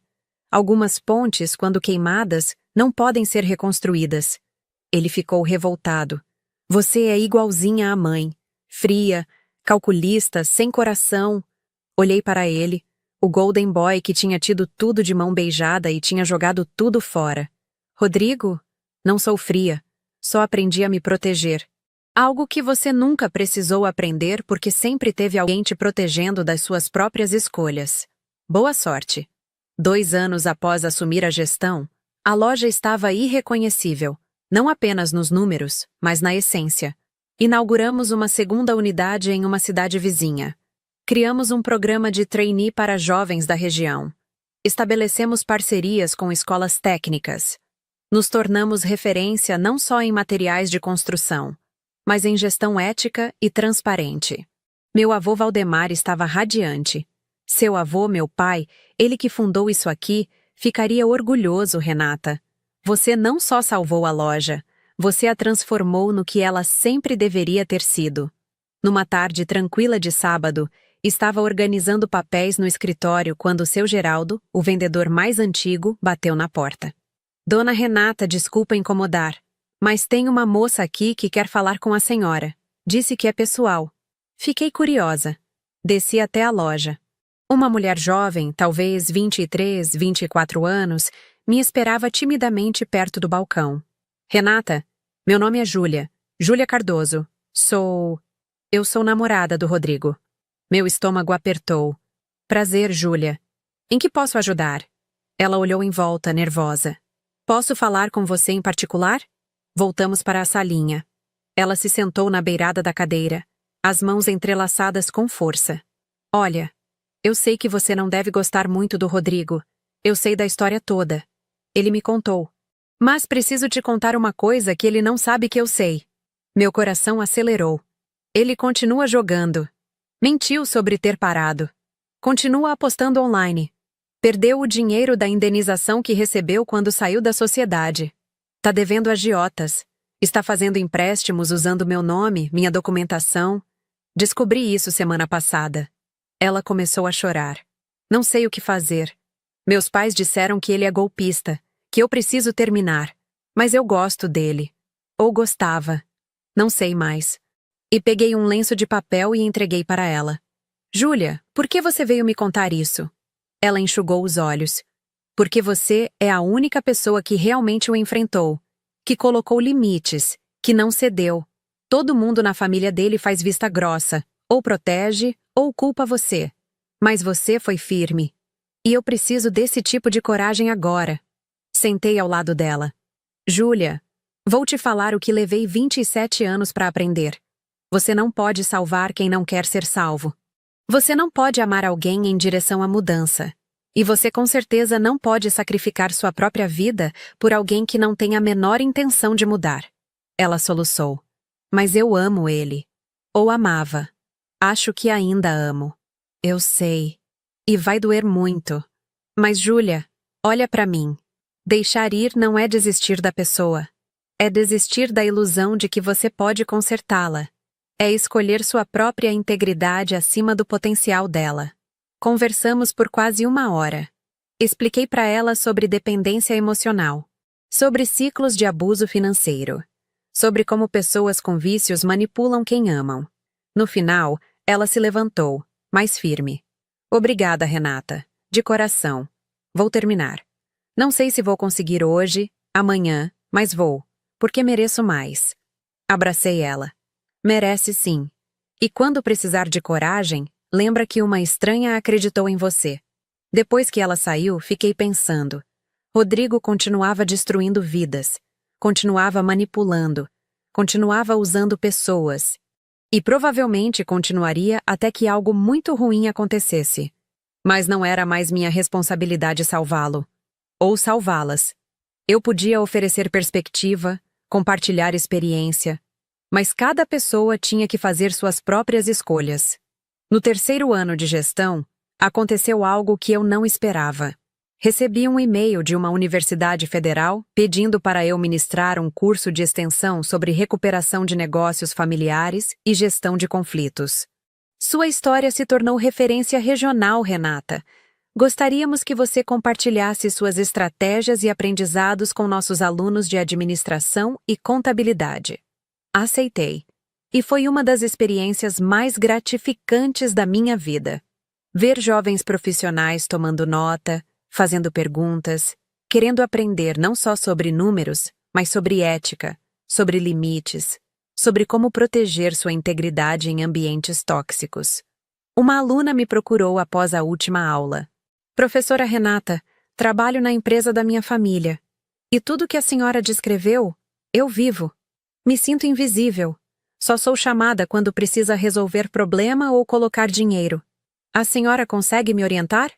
Algumas pontes, quando queimadas, não podem ser reconstruídas. Ele ficou revoltado. Você é igualzinha à mãe. Fria, calculista, sem coração. Olhei para ele, o Golden Boy que tinha tido tudo de mão beijada e tinha jogado tudo fora. Rodrigo? Não sou fria. Só aprendi a me proteger. Algo que você nunca precisou aprender porque sempre teve alguém te protegendo das suas próprias escolhas. Boa sorte. 2 anos após assumir a gestão, a loja estava irreconhecível, não apenas nos números, mas na essência. Inauguramos uma segunda unidade em uma cidade vizinha. Criamos um programa de trainee para jovens da região. Estabelecemos parcerias com escolas técnicas. Nos tornamos referência não só em materiais de construção, mas em gestão ética e transparente. Meu avô Valdemar estava radiante. Seu avô, meu pai, ele que fundou isso aqui, ficaria orgulhoso, Renata. Você não só salvou a loja, você a transformou no que ela sempre deveria ter sido. Numa tarde tranquila de sábado, estava organizando papéis no escritório quando seu Geraldo, o vendedor mais antigo, bateu na porta. Dona Renata, desculpa incomodar, mas tem uma moça aqui que quer falar com a senhora. Disse que é pessoal. Fiquei curiosa. Desci até a loja. Uma mulher jovem, talvez 23, 24 anos, me esperava timidamente perto do balcão. Renata, meu nome é Júlia. Júlia Cardoso. Eu sou namorada do Rodrigo. Meu estômago apertou. Prazer, Júlia. Em que posso ajudar? Ela olhou em volta, nervosa. Posso falar com você em particular? Voltamos para a salinha. Ela se sentou na beirada da cadeira, as mãos entrelaçadas com força. Olha, eu sei que você não deve gostar muito do Rodrigo. Eu sei da história toda. Ele me contou. Mas preciso te contar uma coisa que ele não sabe que eu sei. Meu coração acelerou. Ele continua jogando. Mentiu sobre ter parado. Continua apostando online. Perdeu o dinheiro da indenização que recebeu quando saiu da sociedade. Tá devendo agiotas. Está fazendo empréstimos usando meu nome, minha documentação. Descobri isso semana passada. Ela começou a chorar. Não sei o que fazer. Meus pais disseram que ele é golpista, que eu preciso terminar. Mas eu gosto dele. Ou gostava. Não sei mais. E peguei um lenço de papel e entreguei para ela. Júlia, por que você veio me contar isso? Ela enxugou os olhos. Porque você é a única pessoa que realmente o enfrentou, que colocou limites, que não cedeu. Todo mundo na família dele faz vista grossa, ou protege, ou culpa você. Mas você foi firme. E eu preciso desse tipo de coragem agora. Sentei ao lado dela. Júlia, vou te falar o que levei 27 anos para aprender. Você não pode salvar quem não quer ser salvo. Você não pode amar alguém em direção à mudança. E você com certeza não pode sacrificar sua própria vida por alguém que não tem a menor intenção de mudar. Ela soluçou. Mas eu amo ele. Ou amava. Acho que ainda amo. Eu sei. E vai doer muito. Mas Júlia, olha para mim. Deixar ir não é desistir da pessoa. É desistir da ilusão de que você pode consertá-la. É escolher sua própria integridade acima do potencial dela. Conversamos por quase 1 hora. Expliquei para ela sobre dependência emocional, sobre ciclos de abuso financeiro, sobre como pessoas com vícios manipulam quem amam. No final, ela se levantou, mais firme. Obrigada, Renata. De coração. Vou terminar. Não sei se vou conseguir hoje, amanhã, mas vou, porque mereço mais. Abracei ela. Merece sim. E quando precisar de coragem, lembra que uma estranha acreditou em você. Depois que ela saiu, fiquei pensando. Rodrigo continuava destruindo vidas, continuava manipulando, continuava usando pessoas. E provavelmente continuaria até que algo muito ruim acontecesse. Mas não era mais minha responsabilidade salvá-lo. Ou salvá-las. Eu podia oferecer perspectiva, compartilhar experiência, mas cada pessoa tinha que fazer suas próprias escolhas. No 3º ano de gestão, aconteceu algo que eu não esperava. Recebi um e-mail de uma universidade federal pedindo para eu ministrar um curso de extensão sobre recuperação de negócios familiares e gestão de conflitos. Sua história se tornou referência regional, Renata. Gostaríamos que você compartilhasse suas estratégias e aprendizados com nossos alunos de administração e contabilidade. Aceitei. E foi uma das experiências mais gratificantes da minha vida. Ver jovens profissionais tomando nota, fazendo perguntas, querendo aprender não só sobre números, mas sobre ética, sobre limites, sobre como proteger sua integridade em ambientes tóxicos. Uma aluna me procurou após a última aula. Professora Renata, trabalho na empresa da minha família. E tudo que a senhora descreveu, eu vivo. Me sinto invisível. Só sou chamada quando precisa resolver problema ou colocar dinheiro. A senhora consegue me orientar?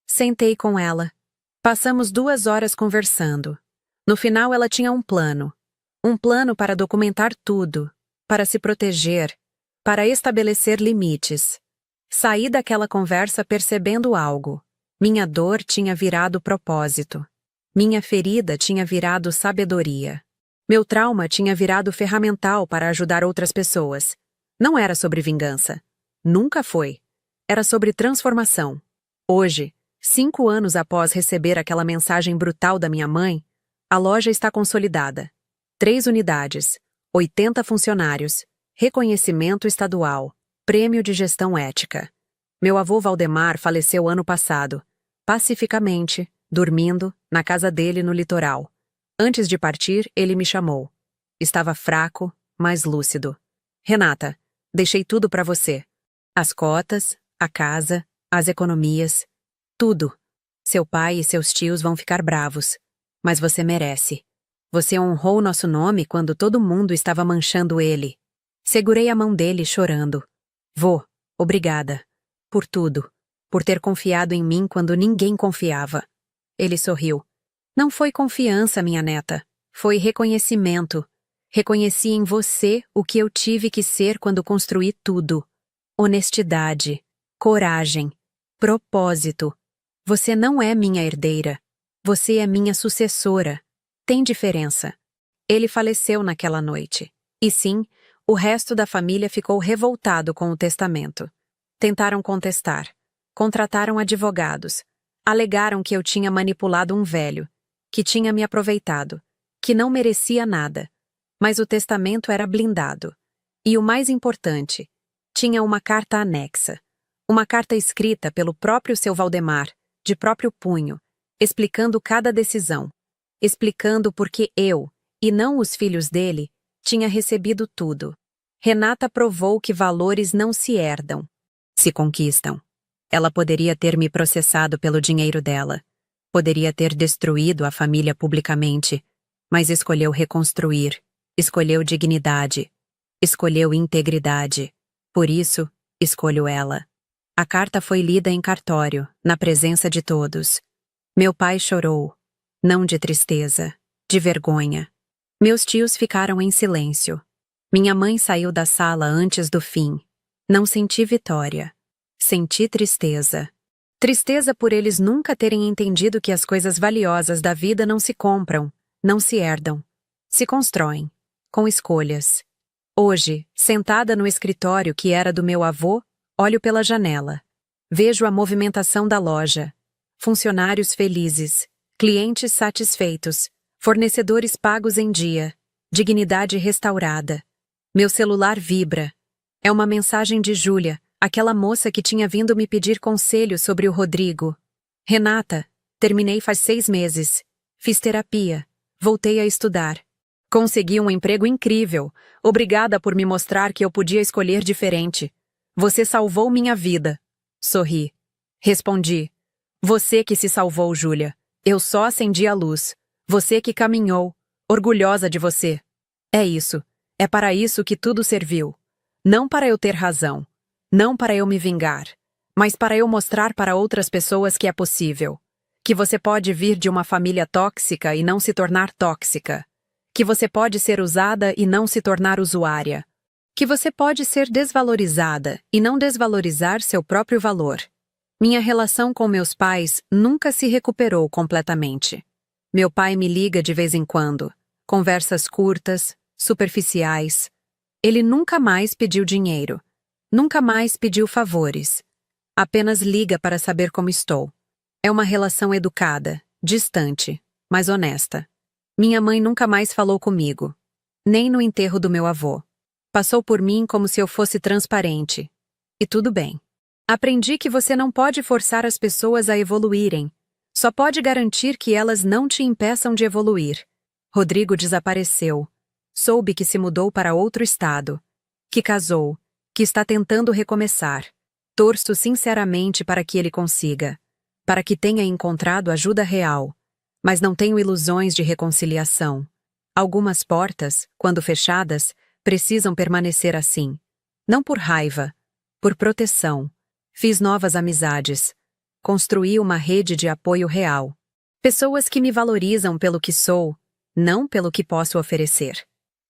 Sentei com ela. Passamos 2 horas conversando. No final ela tinha um plano. Um plano para documentar tudo, para se proteger, para estabelecer limites. Saí daquela conversa percebendo algo. Minha dor tinha virado propósito. Minha ferida tinha virado sabedoria. Meu trauma tinha virado ferramental para ajudar outras pessoas. Não era sobre vingança. Nunca foi. Era sobre transformação. Hoje, 5 anos após receber aquela mensagem brutal da minha mãe, a loja está consolidada. 3 unidades, 80 funcionários, reconhecimento estadual, prêmio de gestão ética. Meu avô Valdemar faleceu ano passado, pacificamente, dormindo, na casa dele no litoral. Antes de partir, ele me chamou. Estava fraco, mas lúcido. Renata, deixei tudo para você. As cotas, a casa, as economias, tudo. Seu pai e seus tios vão ficar bravos. Mas você merece. Você honrou nosso nome quando todo mundo estava manchando ele. Segurei a mão dele chorando. Vô, obrigada. Por tudo. Por ter confiado em mim quando ninguém confiava. Ele sorriu. Não foi confiança, minha neta. Foi reconhecimento. Reconheci em você o que eu tive que ser quando construí tudo. Honestidade, coragem, propósito. Você não é minha herdeira. Você é minha sucessora. Tem diferença. Ele faleceu naquela noite. E sim, o resto da família ficou revoltado com o testamento. Tentaram contestar. Contrataram advogados. Alegaram que eu tinha manipulado um velho, que tinha me aproveitado, que não merecia nada. Mas o testamento era blindado. E o mais importante, tinha uma carta anexa. Uma carta escrita pelo próprio seu Valdemar, de próprio punho, explicando cada decisão. Explicando por que eu, e não os filhos dele, tinha recebido tudo. Renata provou que valores não se herdam, se conquistam. Ela poderia ter me processado pelo dinheiro dela. Poderia ter destruído a família publicamente, mas escolheu reconstruir, escolheu dignidade, escolheu integridade. Por isso, escolho ela. A carta foi lida em cartório, na presença de todos. Meu pai chorou, não de tristeza, de vergonha. Meus tios ficaram em silêncio. Minha mãe saiu da sala antes do fim. Não senti vitória. Senti tristeza. Tristeza por eles nunca terem entendido que as coisas valiosas da vida não se compram, não se herdam. Se constroem, com escolhas. Hoje, sentada no escritório que era do meu avô, olho pela janela. Vejo a movimentação da loja. Funcionários felizes, clientes satisfeitos, fornecedores pagos em dia, dignidade restaurada. Meu celular vibra. É uma mensagem de Júlia, aquela moça que tinha vindo me pedir conselho sobre o Rodrigo. Renata, terminei faz 6 meses. Fiz terapia. Voltei a estudar. Consegui um emprego incrível. Obrigada por me mostrar que eu podia escolher diferente. Você salvou minha vida. Sorri. Respondi. Você que se salvou, Júlia. Eu só acendi a luz. Você que caminhou. Orgulhosa de você. É isso. É para isso que tudo serviu. Não para eu ter razão. Não para eu me vingar. Mas para eu mostrar para outras pessoas que é possível. Que você pode vir de uma família tóxica e não se tornar tóxica. Que você pode ser usada e não se tornar usuária. Que você pode ser desvalorizada e não desvalorizar seu próprio valor. Minha relação com meus pais nunca se recuperou completamente. Meu pai me liga de vez em quando. Conversas curtas, superficiais. Ele nunca mais pediu dinheiro. Nunca mais pediu favores. Apenas liga para saber como estou. É uma relação educada, distante, mas honesta. Minha mãe nunca mais falou comigo. Nem no enterro do meu avô. Passou por mim como se eu fosse transparente. E tudo bem. Aprendi que você não pode forçar as pessoas a evoluírem. Só pode garantir que elas não te impeçam de evoluir. Rodrigo desapareceu. Soube que se mudou para outro estado, que casou, que está tentando recomeçar. Torço sinceramente para que ele consiga, para que tenha encontrado ajuda real, mas não tenho ilusões de reconciliação. Algumas portas, quando fechadas, precisam permanecer assim. Não por raiva, por proteção. Fiz novas amizades. Construí uma rede de apoio real. Pessoas que me valorizam pelo que sou, não pelo que posso oferecer.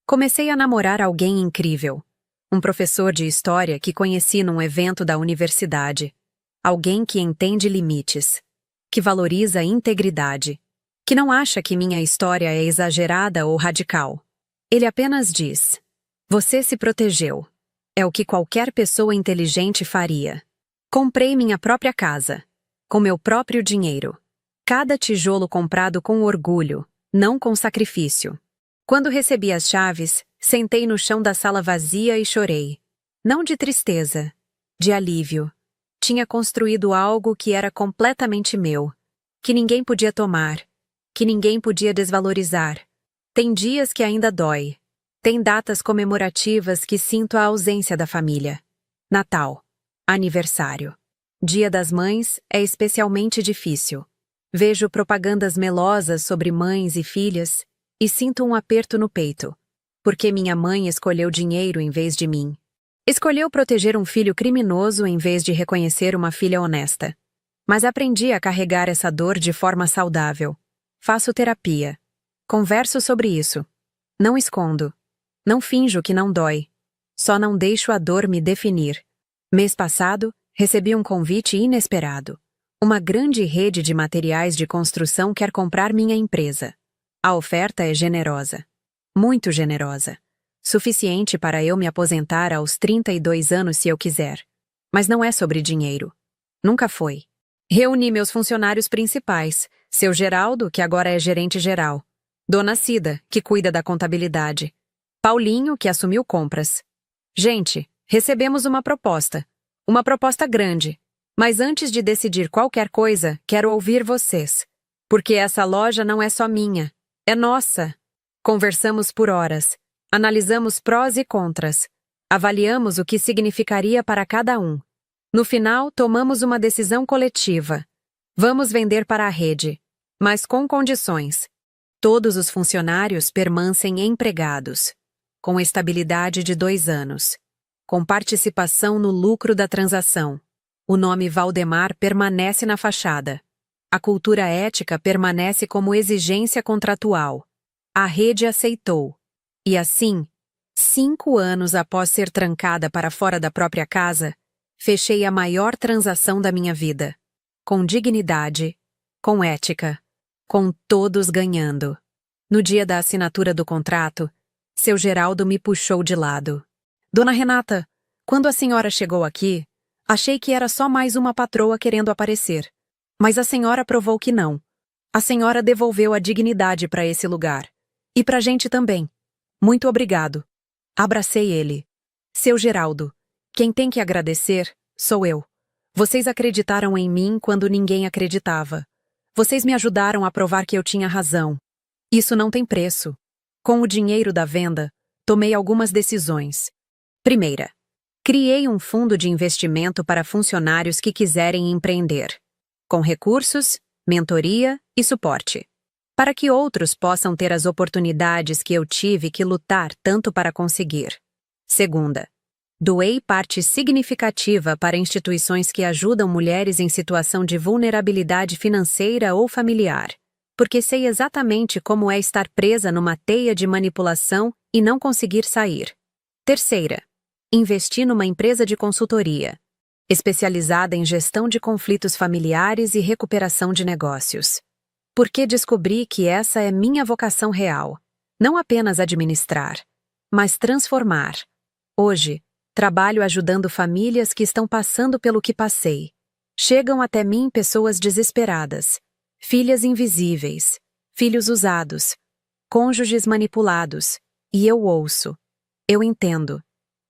Comecei a namorar alguém incrível. Um professor de história que conheci num evento da universidade. Alguém que entende limites, que valoriza a integridade, que não acha que minha história é exagerada ou radical. Ele apenas diz: você se protegeu. É o que qualquer pessoa inteligente faria. Comprei minha própria casa, com meu próprio dinheiro. Cada tijolo comprado com orgulho, não com sacrifício. Quando recebi as chaves, sentei no chão da sala vazia e chorei. Não de tristeza, de alívio. Tinha construído algo que era completamente meu, que ninguém podia tomar, que ninguém podia desvalorizar. Tem dias que ainda dói. Tem datas comemorativas que sinto a ausência da família. Natal, aniversário. Dia das Mães é especialmente difícil. Vejo propagandas melosas sobre mães e filhas e sinto um aperto no peito, porque minha mãe escolheu dinheiro em vez de mim. Escolheu proteger um filho criminoso em vez de reconhecer uma filha honesta. Mas aprendi a carregar essa dor de forma saudável. Faço terapia. Converso sobre isso. Não escondo. Não finjo que não dói. Só não deixo a dor me definir. Mês passado, recebi um convite inesperado. Uma grande rede de materiais de construção quer comprar minha empresa. A oferta é generosa. Muito generosa. Suficiente para eu me aposentar aos 32 anos se eu quiser. Mas não é sobre dinheiro. Nunca foi. Reuni meus funcionários principais, seu Geraldo, que agora é gerente geral, Dona Cida, que cuida da contabilidade, Paulinho, que assumiu compras. Gente, recebemos uma proposta grande, mas antes de decidir qualquer coisa, quero ouvir vocês, porque essa loja não é só minha, é nossa. Conversamos por horas, analisamos prós e contras, avaliamos o que significaria para cada um. No final, tomamos uma decisão coletiva. Vamos vender para a rede, mas com condições. Todos os funcionários permanecem empregados, com estabilidade de 2 anos, com participação no lucro da transação. O nome Valdemar permanece na fachada. A cultura ética permanece como exigência contratual. A rede aceitou. E assim, 5 anos após ser trancada para fora da própria casa, fechei a maior transação da minha vida. Com dignidade, com ética, com todos ganhando. No dia da assinatura do contrato, seu Geraldo me puxou de lado. Dona Renata, quando a senhora chegou aqui, achei que era só mais uma patroa querendo aparecer. Mas a senhora provou que não. A senhora devolveu a dignidade para esse lugar. E pra gente também. Muito obrigado. Abracei ele. Seu Geraldo, quem tem que agradecer sou eu. Vocês acreditaram em mim quando ninguém acreditava. Vocês me ajudaram a provar que eu tinha razão. Isso não tem preço. Com o dinheiro da venda, tomei algumas decisões. Primeira, criei um fundo de investimento para funcionários que quiserem empreender, com recursos, mentoria e suporte, para que outros possam ter as oportunidades que eu tive que lutar tanto para conseguir. Segunda, doei parte significativa para instituições que ajudam mulheres em situação de vulnerabilidade financeira ou familiar, porque sei exatamente como é estar presa numa teia de manipulação e não conseguir sair. Terceira, investi numa empresa de consultoria, especializada em gestão de conflitos familiares e recuperação de negócios. Porque descobri que essa é minha vocação real, não apenas administrar, mas transformar. Hoje, trabalho ajudando famílias que estão passando pelo que passei. Chegam até mim pessoas desesperadas, filhas invisíveis, filhos usados, cônjuges manipulados, e eu ouço, eu entendo,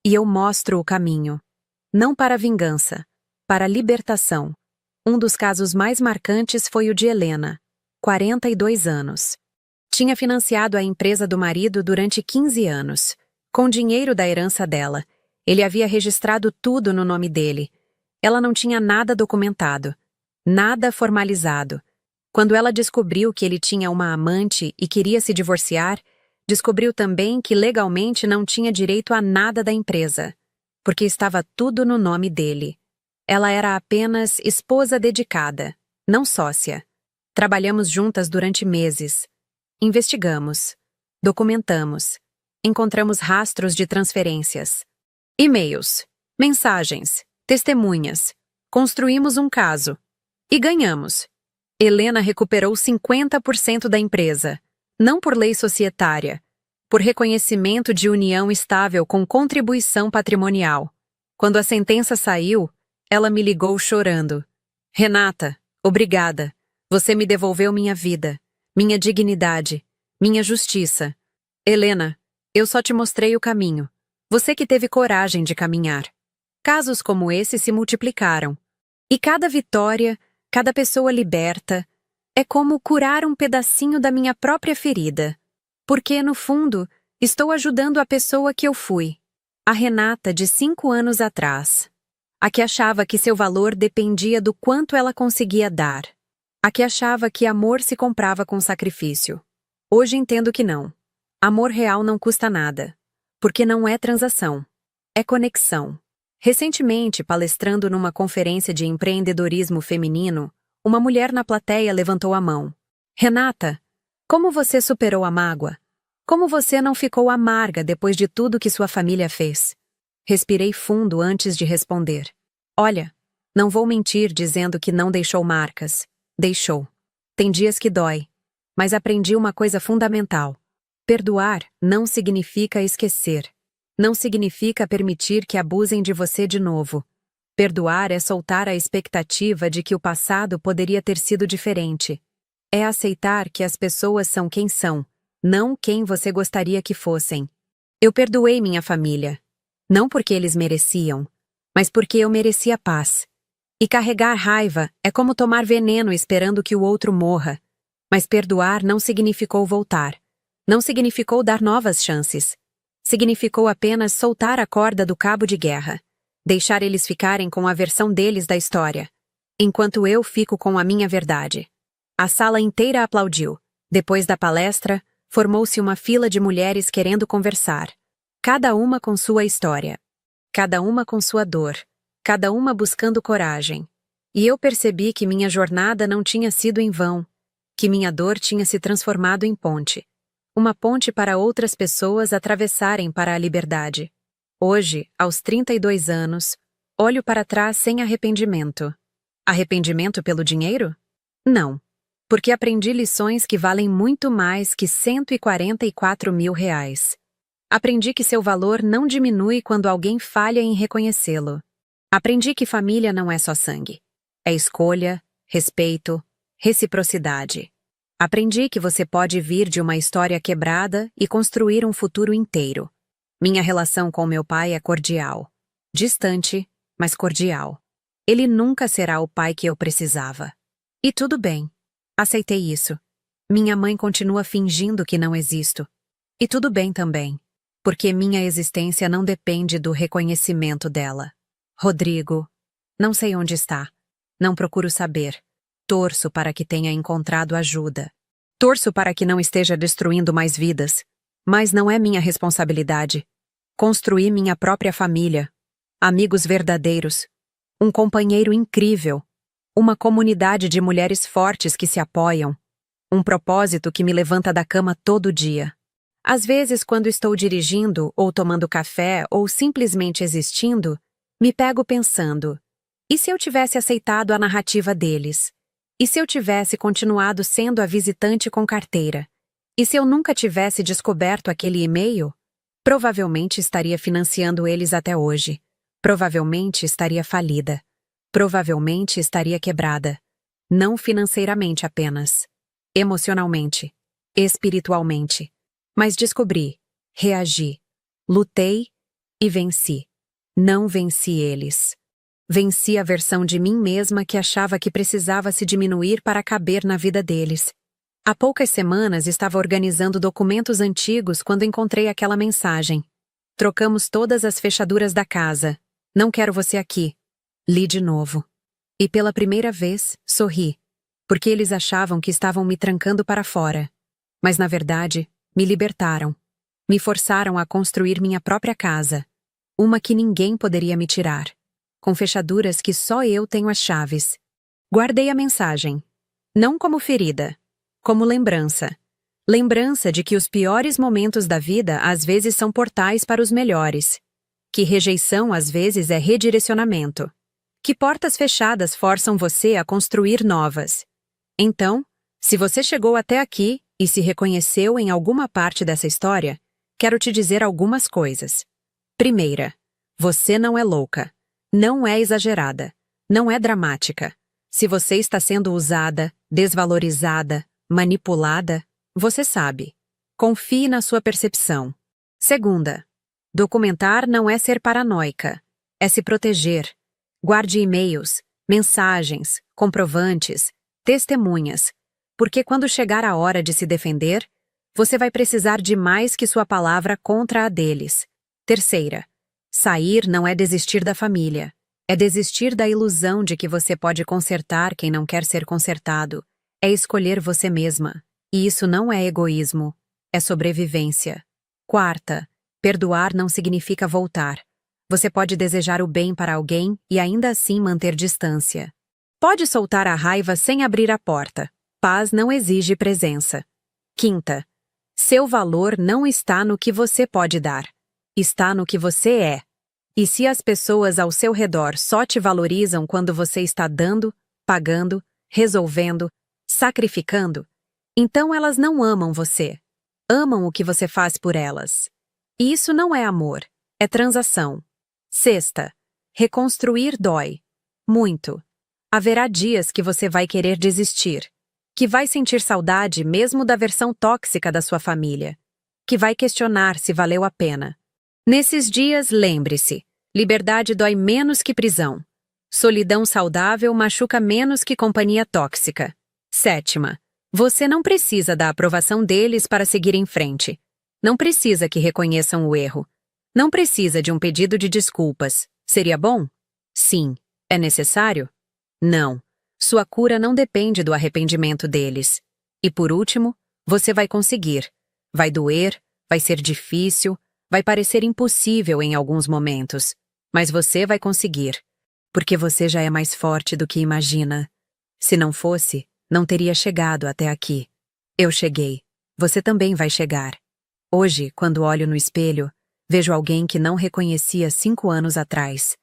e eu mostro o caminho. Não para a vingança, para a libertação. Um dos casos mais marcantes foi o de Helena, 42 anos. Tinha financiado a empresa do marido durante 15 anos. Com dinheiro da herança dela, ele havia registrado tudo no nome dele. Ela não tinha nada documentado, nada formalizado. Quando ela descobriu que ele tinha uma amante e queria se divorciar, descobriu também que legalmente não tinha direito a nada da empresa, porque estava tudo no nome dele. Ela era apenas esposa dedicada, não sócia. Trabalhamos juntas durante meses. Investigamos, documentamos, encontramos rastros de transferências, e-mails, mensagens, testemunhas. Construímos um caso. E ganhamos. Helena recuperou 50% da empresa, não por lei societária, por reconhecimento de união estável com contribuição patrimonial. Quando a sentença saiu, ela me ligou chorando. Renata, obrigada. Você me devolveu minha vida, minha dignidade, minha justiça. Helena, eu só te mostrei o caminho. Você que teve coragem de caminhar. Casos como esse se multiplicaram. E cada vitória, cada pessoa liberta, é como curar um pedacinho da minha própria ferida. Porque, no fundo, estou ajudando a pessoa que eu fui. A Renata de 5 anos atrás. A que achava que seu valor dependia do quanto ela conseguia dar. A que achava que amor se comprava com sacrifício. Hoje entendo que não. Amor real não custa nada. Porque não é transação. É conexão. Recentemente, palestrando numa conferência de empreendedorismo feminino, uma mulher na plateia levantou a mão. Renata, como você superou a mágoa? Como você não ficou amarga depois de tudo que sua família fez? Respirei fundo antes de responder. Olha, não vou mentir dizendo que não deixou marcas. Deixou. Tem dias que dói. Mas aprendi uma coisa fundamental. Perdoar não significa esquecer. Não significa permitir que abusem de você de novo. Perdoar é soltar a expectativa de que o passado poderia ter sido diferente. É aceitar que as pessoas são quem são, não quem você gostaria que fossem. Eu perdoei minha família. Não porque eles mereciam, mas porque eu merecia paz. E carregar raiva é como tomar veneno esperando que o outro morra. Mas perdoar não significou voltar. Não significou dar novas chances. Significou apenas soltar a corda do cabo de guerra. Deixar eles ficarem com a versão deles da história. Enquanto eu fico com a minha verdade. A sala inteira aplaudiu. Depois da palestra, formou-se uma fila de mulheres querendo conversar. Cada uma com sua história. Cada uma com sua dor. Cada uma buscando coragem. E eu percebi que minha jornada não tinha sido em vão. Que minha dor tinha se transformado em ponte. Uma ponte para outras pessoas atravessarem para a liberdade. Hoje, aos 32 anos, olho para trás sem arrependimento. Arrependimento pelo dinheiro? Não. Porque aprendi lições que valem muito mais que R$ 144 mil. Aprendi que seu valor não diminui quando alguém falha em reconhecê-lo. Aprendi que família não é só sangue. É escolha, respeito, reciprocidade. Aprendi que você pode vir de uma história quebrada e construir um futuro inteiro. Minha relação com meu pai é cordial. Distante, mas cordial. Ele nunca será o pai que eu precisava. E tudo bem. Aceitei isso. Minha mãe continua fingindo que não existo. E tudo bem também. Porque minha existência não depende do reconhecimento dela. Rodrigo. Não sei onde está. Não procuro saber. Torço para que tenha encontrado ajuda. Torço para que não esteja destruindo mais vidas. Mas não é minha responsabilidade. Construí minha própria família. Amigos verdadeiros. Um companheiro incrível. Uma comunidade de mulheres fortes que se apoiam. Um propósito que me levanta da cama todo dia. Às vezes, quando estou dirigindo, ou tomando café, ou simplesmente existindo, me pego pensando: e se eu tivesse aceitado a narrativa deles? E se eu tivesse continuado sendo a visitante com carteira? E se eu nunca tivesse descoberto aquele e-mail? Provavelmente estaria financiando eles até hoje. Provavelmente estaria falida. Provavelmente estaria quebrada. Não financeiramente apenas. Emocionalmente. Espiritualmente. Mas descobri. Reagi. Lutei e venci. Não venci eles. Venci a versão de mim mesma que achava que precisava se diminuir para caber na vida deles. Há poucas semanas estava organizando documentos antigos quando encontrei aquela mensagem. Trocamos todas as fechaduras da casa. Não quero você aqui. Li de novo. E pela primeira vez, sorri. Porque eles achavam que estavam me trancando para fora. Mas na verdade, me libertaram. Me forçaram a construir minha própria casa. Uma que ninguém poderia me tirar. Com fechaduras que só eu tenho as chaves. Guardei a mensagem. Não como ferida. Como lembrança. Lembrança de que os piores momentos da vida às vezes são portais para os melhores. Que rejeição às vezes é redirecionamento. Que portas fechadas forçam você a construir novas. Então, se você chegou até aqui e se reconheceu em alguma parte dessa história, quero te dizer algumas coisas. Primeira, você não é louca. Não é exagerada. Não é dramática. Se você está sendo usada, desvalorizada, manipulada, você sabe. Confie na sua percepção. Segunda, documentar não é ser paranoica. É se proteger. Guarde e-mails, mensagens, comprovantes, testemunhas. Porque quando chegar a hora de se defender, você vai precisar de mais que sua palavra contra a deles. Terceira, sair não é desistir da família. É desistir da ilusão de que você pode consertar quem não quer ser consertado. É escolher você mesma. E isso não é egoísmo. É sobrevivência. Quarta, perdoar não significa voltar. Você pode desejar o bem para alguém e ainda assim manter distância. Pode soltar a raiva sem abrir a porta. Paz não exige presença. Quinta, seu valor não está no que você pode dar. Está no que você é. E se as pessoas ao seu redor só te valorizam quando você está dando, pagando, resolvendo, sacrificando, então elas não amam você. Amam o que você faz por elas. E isso não é amor, é transação. Sexta, reconstruir dói. Muito. Haverá dias que você vai querer desistir. Que vai sentir saudade mesmo da versão tóxica da sua família. Que vai questionar se valeu a pena. Nesses dias, lembre-se, liberdade dói menos que prisão. Solidão saudável machuca menos que companhia tóxica. Sétima, você não precisa da aprovação deles para seguir em frente. Não precisa que reconheçam o erro. Não precisa de um pedido de desculpas. Seria bom? Sim. É necessário? Não. Sua cura não depende do arrependimento deles. E por último, você vai conseguir. Vai doer, vai ser difícil, vai parecer impossível em alguns momentos. Mas você vai conseguir. Porque você já é mais forte do que imagina. Se não fosse, não teria chegado até aqui. Eu cheguei. Você também vai chegar. Hoje, quando olho no espelho, vejo alguém que não reconhecia 5 anos atrás.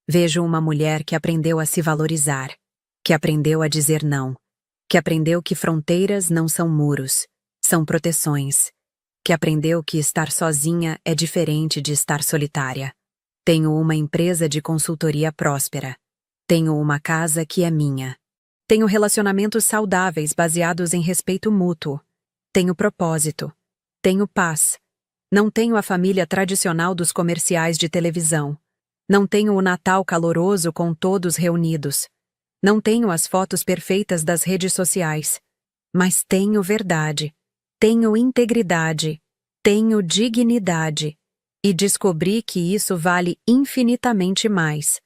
Vejo uma mulher que aprendeu a se valorizar, que aprendeu a dizer não, que aprendeu que fronteiras não são muros, são proteções, que aprendeu que estar sozinha é diferente de estar solitária. Tenho uma empresa de consultoria próspera. Tenho uma casa que é minha. Tenho relacionamentos saudáveis baseados em respeito mútuo. Tenho propósito. Tenho paz. Não tenho a família tradicional dos comerciais de televisão. Não tenho o Natal caloroso com todos reunidos. Não tenho as fotos perfeitas das redes sociais. Mas tenho verdade. Tenho integridade. Tenho dignidade. E descobri que isso vale infinitamente mais.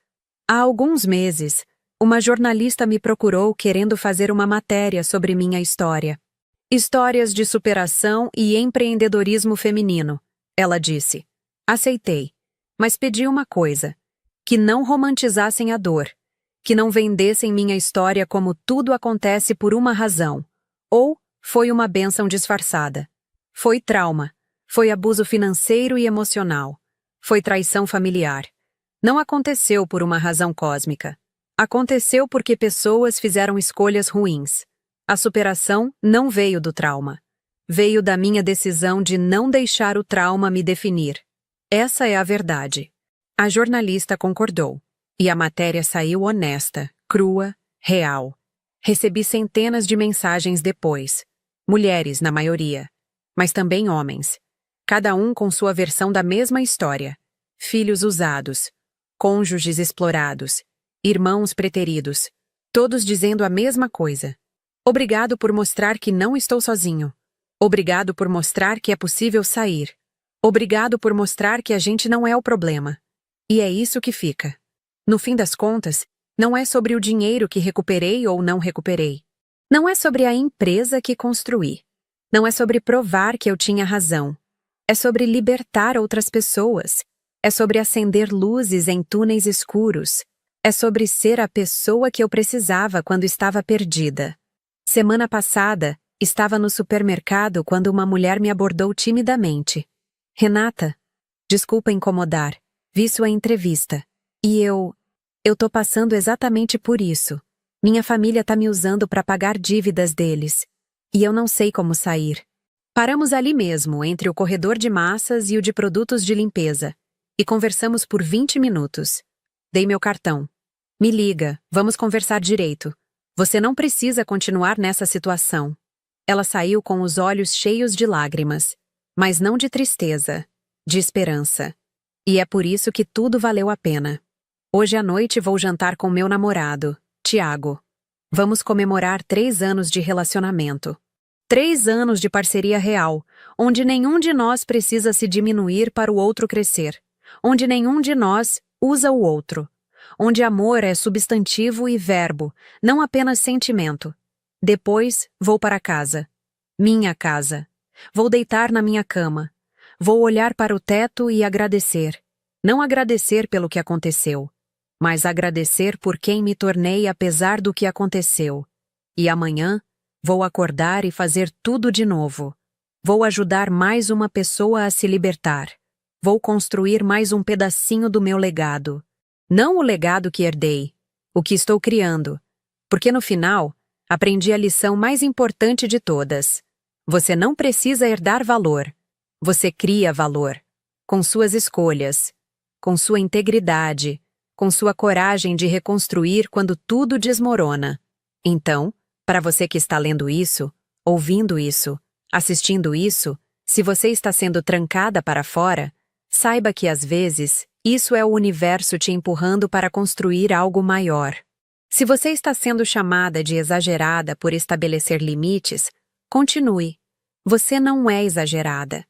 Há alguns meses, uma jornalista me procurou querendo fazer uma matéria sobre minha história. Histórias de superação e empreendedorismo feminino, ela disse. Aceitei, mas pedi uma coisa: que não romantizassem a dor, que não vendessem minha história como tudo acontece por uma razão, ou foi uma bênção disfarçada. Foi trauma. Foi abuso financeiro e emocional. Foi traição familiar. Não aconteceu por uma razão cósmica. Aconteceu porque pessoas fizeram escolhas ruins. A superação não veio do trauma. Veio da minha decisão de não deixar o trauma me definir. Essa é a verdade. A jornalista concordou. E a matéria saiu honesta, crua, real. Recebi centenas de mensagens depois. Mulheres, na maioria. Mas também homens. Cada um com sua versão da mesma história. Filhos usados, cônjuges explorados, Irmãos preteridos, todos dizendo a mesma coisa. Obrigado por mostrar que não estou sozinho. Obrigado por mostrar que é possível sair. Obrigado por mostrar que a gente não é o problema. E é isso que fica. No fim das contas, não é sobre o dinheiro que recuperei ou não recuperei. Não é sobre a empresa que construí. Não é sobre provar que eu tinha razão. É sobre libertar outras pessoas. É sobre acender luzes em túneis escuros. É sobre ser a pessoa que eu precisava quando estava perdida. Semana passada, estava no supermercado quando uma mulher me abordou timidamente. Renata, desculpa incomodar, vi sua entrevista. E eu tô passando exatamente por isso. Minha família tá me usando para pagar dívidas deles. E eu não sei como sair. Paramos ali mesmo, entre o corredor de massas e o de produtos de limpeza. E conversamos por 20 minutos. Dei meu cartão. Me liga, vamos conversar direito. Você não precisa continuar nessa situação. Ela saiu com os olhos cheios de lágrimas. Mas não de tristeza, de esperança. E é por isso que tudo valeu a pena. Hoje à noite vou jantar com meu namorado, Tiago. Vamos comemorar 3 anos de relacionamento. 3 anos de parceria real, onde nenhum de nós precisa se diminuir para o outro crescer. Onde nenhum de nós usa o outro. Onde amor é substantivo e verbo, não apenas sentimento. Depois, vou para casa. Minha casa. Vou deitar na minha cama. Vou olhar para o teto e agradecer. Não agradecer pelo que aconteceu, mas agradecer por quem me tornei apesar do que aconteceu. E amanhã, vou acordar e fazer tudo de novo. Vou ajudar mais uma pessoa a se libertar. Vou construir mais um pedacinho do meu legado. Não o legado que herdei, o que estou criando. Porque no final, aprendi a lição mais importante de todas. Você não precisa herdar valor. Você cria valor. Com suas escolhas, com sua integridade, com sua coragem de reconstruir quando tudo desmorona. Então, para você que está lendo isso, ouvindo isso, assistindo isso, se você está sendo trancada para fora, saiba que às vezes, isso é o universo te empurrando para construir algo maior. Se você está sendo chamada de exagerada por estabelecer limites, continue. Você não é exagerada.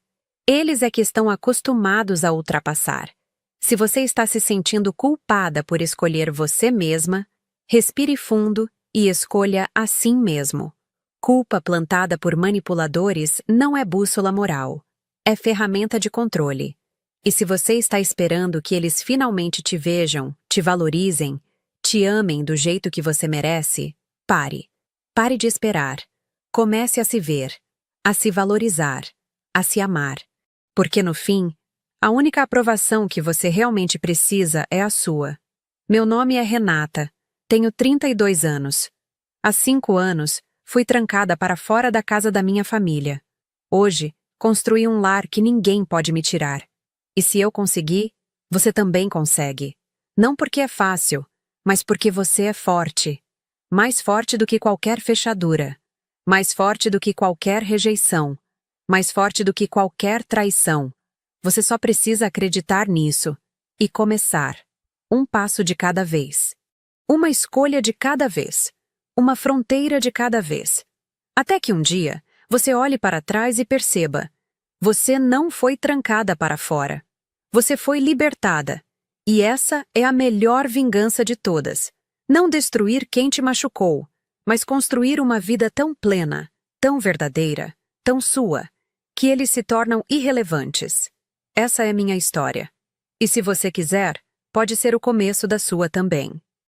Eles é que estão acostumados a ultrapassar. Se você está se sentindo culpada por escolher você mesma, respire fundo e escolha assim mesmo. Culpa plantada por manipuladores não é bússola moral. É ferramenta de controle. E se você está esperando que eles finalmente te vejam, te valorizem, te amem do jeito que você merece, pare. Pare de esperar. Comece a se ver, a se valorizar, a se amar. Porque no fim, a única aprovação que você realmente precisa é a sua. Meu nome é Renata, tenho 32 anos. Há 5 anos, fui trancada para fora da casa da minha família. Hoje, construí um lar que ninguém pode me tirar. E se eu conseguir, você também consegue. Não porque é fácil, mas porque você é forte. Mais forte do que qualquer fechadura. Mais forte do que qualquer rejeição. Mais forte do que qualquer traição. Você só precisa acreditar nisso. E começar. Um passo de cada vez. Uma escolha de cada vez. Uma fronteira de cada vez. Até que um dia, você olhe para trás e perceba. Você não foi trancada para fora. Você foi libertada. E essa é a melhor vingança de todas. Não destruir quem te machucou, mas construir uma vida tão plena, tão verdadeira, tão sua, que eles se tornam irrelevantes. Essa é minha história. E se você quiser, pode ser o começo da sua também.